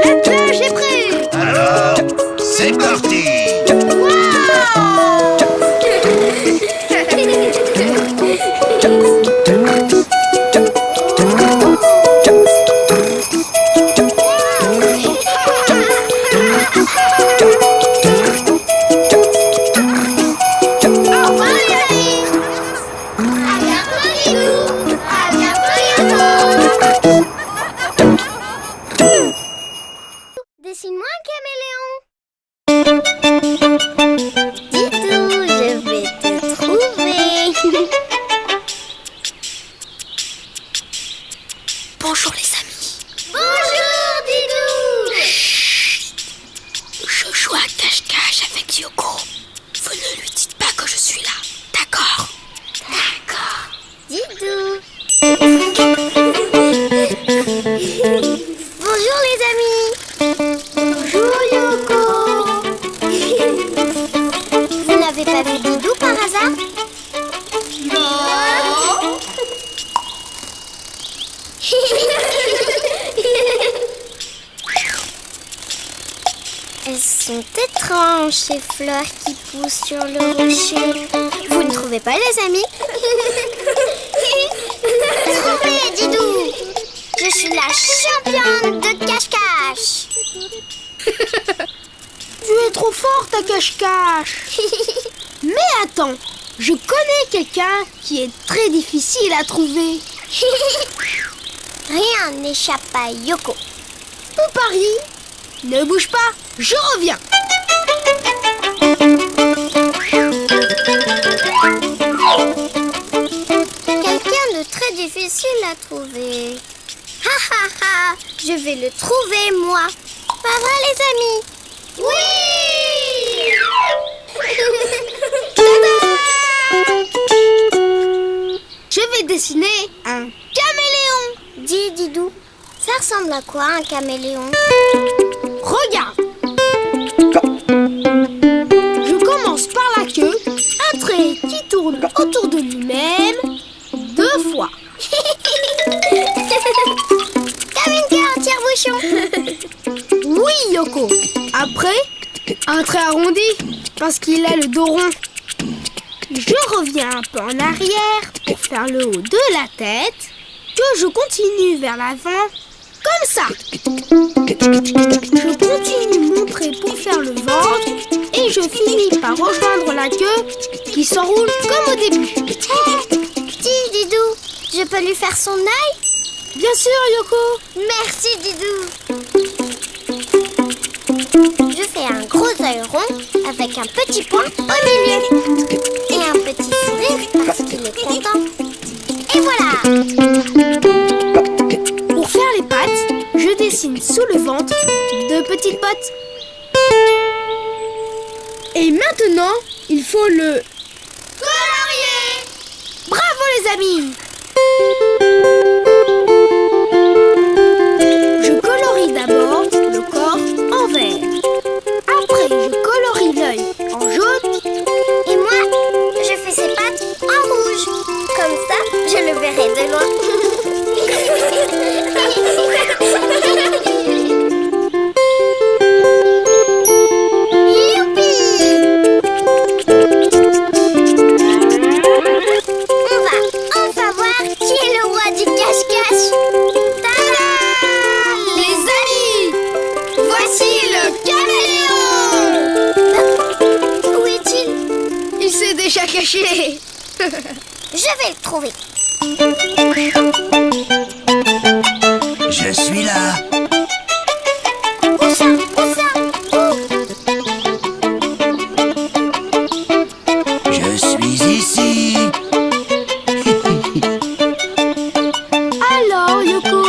L'attelage est prêt. Alors, c'est parti! Dessine-moi un caméléon. Didou, je vais te trouver. Bonjour les amis. Bonjour Didou. Je joue à cache-cache avec Yoko. Vous ne lui dites pas que je suis là, d'accord? D'accord. Didou. Bonjour les amis. Bonjour Yoko. Vous n'avez pas vu Didou par hasard? Non. Elles sont étranges, ces fleurs qui poussent sur le rocher. Vous ne trouvez pas, les amis? Trouvez, Didou! Je suis la championne de cache-cache. Tu es trop forte à cache-cache. Mais attends, je connais quelqu'un qui est très difficile à trouver. Rien n'échappe à Yoko. On parie. Ne bouge pas, je reviens. Quelqu'un de très difficile à trouver. Ha ha ha! Je vais le trouver, moi. Pas vrai, les amis? Oui! Je vais dessiner un caméléon. Dis, Didou, ça ressemble à quoi un caméléon? Regarde. Je commence par la queue, un trait qui tourne autour de lui-même 2 fois. Comme une queue en tire-bouchon. Oui, Yoko. Après, un trait arrondi, parce qu'il a le dos rond. Je reviens un peu en arrière pour faire le haut de la tête, que je continue vers l'avant, comme ça. Je continue mon trait pour faire le ventre, et je finis par rejoindre la queue qui s'enroule comme au début. Dis, Didou, je peux lui faire son œil? Bien sûr, Yoko. Merci, Didou. Je fais un gros œil rond avec un petit point au milieu. Et un petit sourire parce qu'il est content. Et voilà! Pour faire les pattes, je dessine sous le ventre 2 petites bottes. Et maintenant, il faut le colorier. Bravo les amis! Je colorie d'abord le corps en vert. Après, je colorie l'œil en jaune. Et moi, je fais ses pattes en rouge. Comme ça, je le verrai de loin. Youpi! On va enfin voir qui est le roi du cache-cache. Tada! Les amis, voici le caméléon. Où est-il? Il s'est déjà caché. Je vais le trouver. Je suis là. Où ça? Où ça? Où? Je suis ici. Alors, Yoko,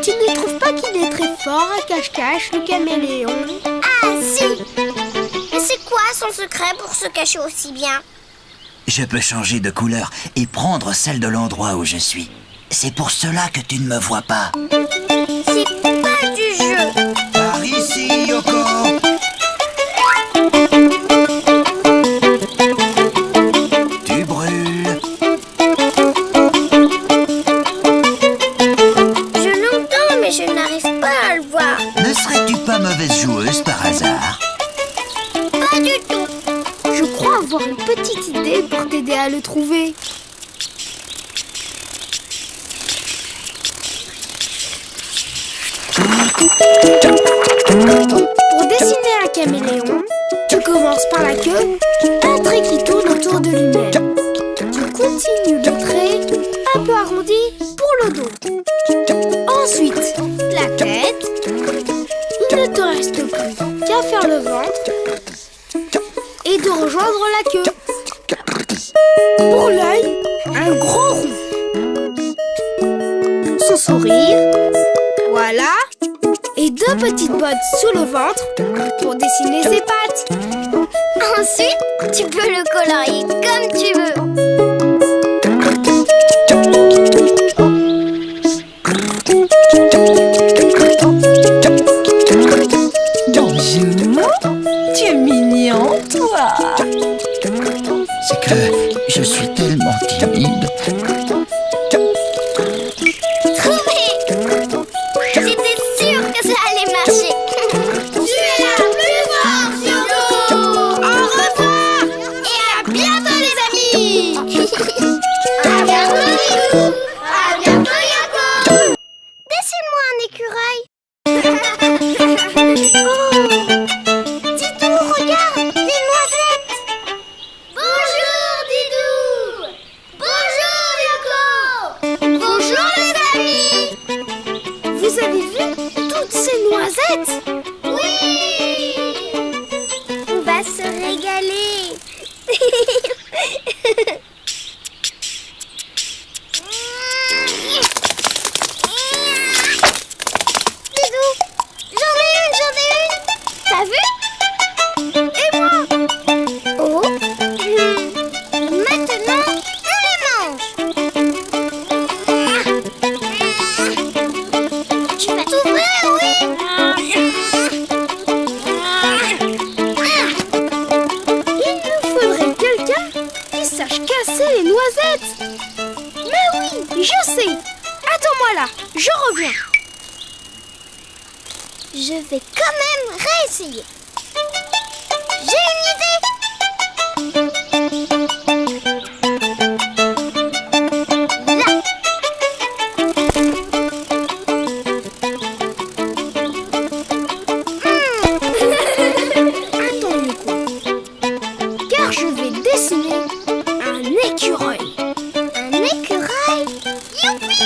tu ne trouves pas qu'il est très fort à cache-cache, le caméléon? Ah si! Mais c'est quoi son secret pour se cacher aussi bien? Je peux changer de couleur et prendre celle de l'endroit où je suis. C'est pour cela que tu ne me vois pas. C'est pas du jeu. Par ici, Yoko. Tu brûles. Je l'entends, mais je n'arrive pas à le voir. Ne serais-tu pas mauvaise joueuse par hasard? Pas du tout. Je crois avoir une petite idée pour t'aider à le trouver. Pour dessiner un caméléon, tu commences par la queue, un trait qui tourne autour de lui-même. Tu continues le trait un peu arrondi pour le dos. Ensuite, la tête. Il ne te reste plus qu'à faire le ventre et de rejoindre la queue. Pour l'œil, un gros rond. Son sourire, voilà. Et 2 petites bottes sous le ventre pour dessiner ses pattes. Ensuite, tu peux le colorier comme tu veux. C'est que je suis tellement timide. Trouvé! J'étais sûre que ça allait marcher. Tu es la plus forte, Yoko! Au revoir! Et à bientôt, les amis! À bientôt, Didou! À bientôt, Yoko! Dessine-moi un écureuil. Didou, regarde, des noisettes. Bonjour, Didou. Bonjour, Yoko. Bonjour, les amis. Vous avez vu toutes ces noisettes? Oui. On va se régaler. Didou, j'en ai une. T'as vu? Et moi? Oh. Maintenant, on les mange. Tu vas t'ouvrir, oui? Il nous faudrait quelqu'un qui sache casser les noisettes. Mais oui, je sais. Attends-moi là, je reviens. Je vais quand même réessayer. J'ai une idée. Là. Attends, Yoko. Car je vais dessiner un écureuil. Un écureuil. Youpi!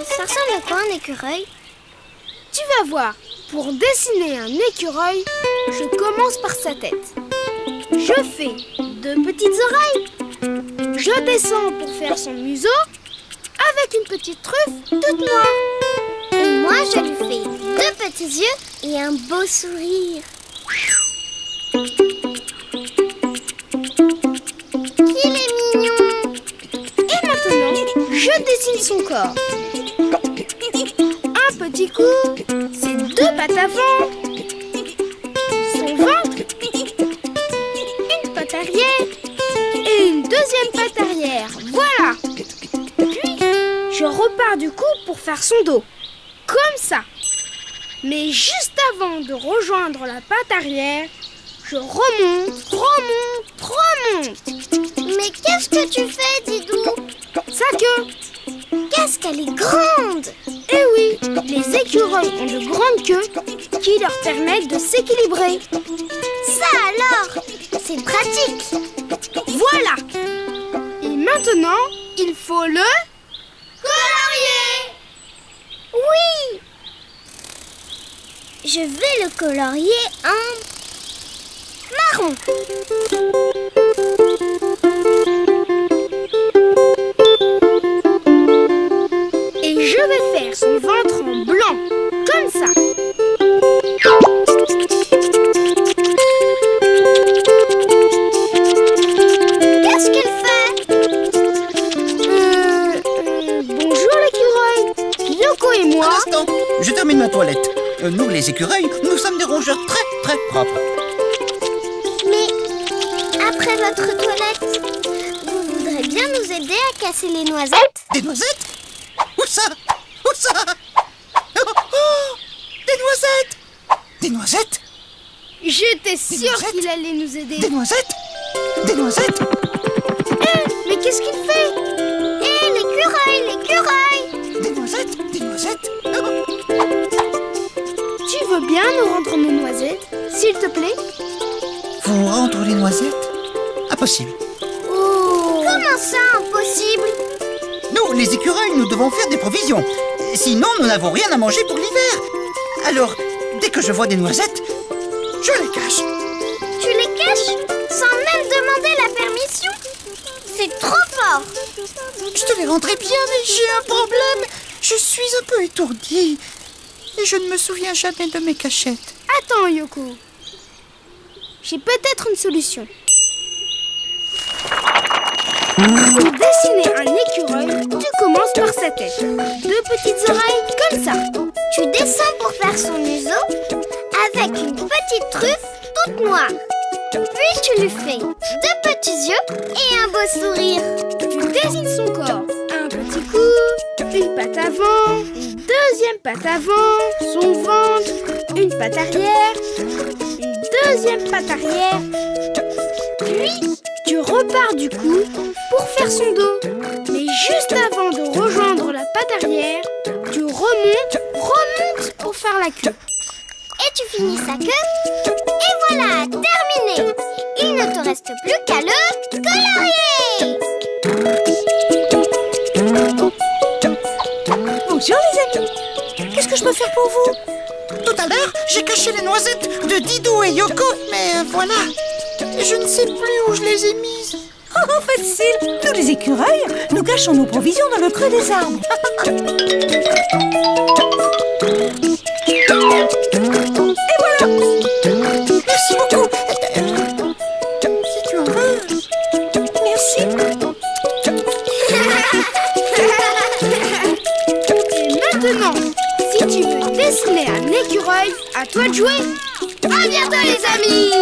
Ça ressemble à quoi un écureuil? Tu vas voir, pour dessiner un écureuil, je commence par sa tête. Je fais 2 petites oreilles. Je descends pour faire son museau avec une petite truffe toute noire. Et moi, je lui fais 2 petits yeux et un beau sourire. Il est mignon. Et maintenant, je dessine son corps. Un petit cou, ses 2 pattes avant, son ventre, une patte arrière et une deuxième patte arrière. Voilà. Puis, je repars du cou pour faire son dos. Comme ça. Mais juste avant de rejoindre la patte arrière, je remonte. Mais qu'est-ce que tu fais, Didou? Sa queue. Qu'est-ce qu'elle est grande! Eh oui, les écureuils ont de grandes queues qui leur permettent de s'équilibrer. Ça alors, c'est pratique. Voilà. Et maintenant, il faut le colorier. Oui. Je vais le colorier en marron. Et je vais faire son ventre en blanc, comme ça. Qu'est-ce qu'il fait? Bonjour l'écureuil. Yoko et moi. Un instant, je termine ma toilette. Nous, les écureuils, nous sommes des rongeurs très, très propres. Mais après votre toilette, vous voudrez bien nous aider à casser les noisettes? Des noisettes? Où ça? Où ça? Oh, des noisettes! Des noisettes? J'étais sûre qu'il allait nous aider. Des noisettes? Des noisettes? Mais qu'est-ce qu'il fait? Hé, l'écureuil! Des noisettes? Des noisettes? Tu veux bien nous rendre nos noisettes, s'il te plaît? Vous rendre les noisettes? Impossible. Oh. Comment ça, impossible? Nous, les écureuils, nous devons faire des provisions. Sinon, nous n'avons rien à manger pour l'hiver. Alors, dès que je vois des noisettes, je les cache. Tu les caches sans même demander la permission? C'est trop fort! Je te les rendrai bien, mais j'ai un problème. Je suis un peu étourdie. Et je ne me souviens jamais de mes cachettes. Attends, Yoko. J'ai peut-être une solution. Pour dessiner un écureuil, tu commences par sa tête. 2 petites oreilles, comme ça. Tu descends pour faire son museau avec une petite truffe toute noire. Puis tu lui fais 2 petits yeux et un beau sourire. Tu dessines son corps. Un petit cou, une patte avant, une deuxième patte avant, son ventre, une patte arrière, une deuxième patte arrière. Puis, tu repars du cou pour faire son dos. Mais juste avant de rejoindre la patte arrière, tu remontes pour faire la queue. Et tu finis sa queue. Et voilà, terminé. Il ne te reste plus qu'à le colorier. Bonjour les amis. Qu'est-ce que je peux faire pour vous? Tout à l'heure, j'ai caché les noisettes de Didou et Yoko, mais voilà, je ne sais plus où je les ai mises. Oh, facile. Nous les écureuils, nous cachons nos provisions dans le creux des arbres. Et voilà. Merci beaucoup. Si tu en veux. Merci. Et maintenant, si tu veux dessiner un écureuil, à toi de jouer. À bientôt les amis.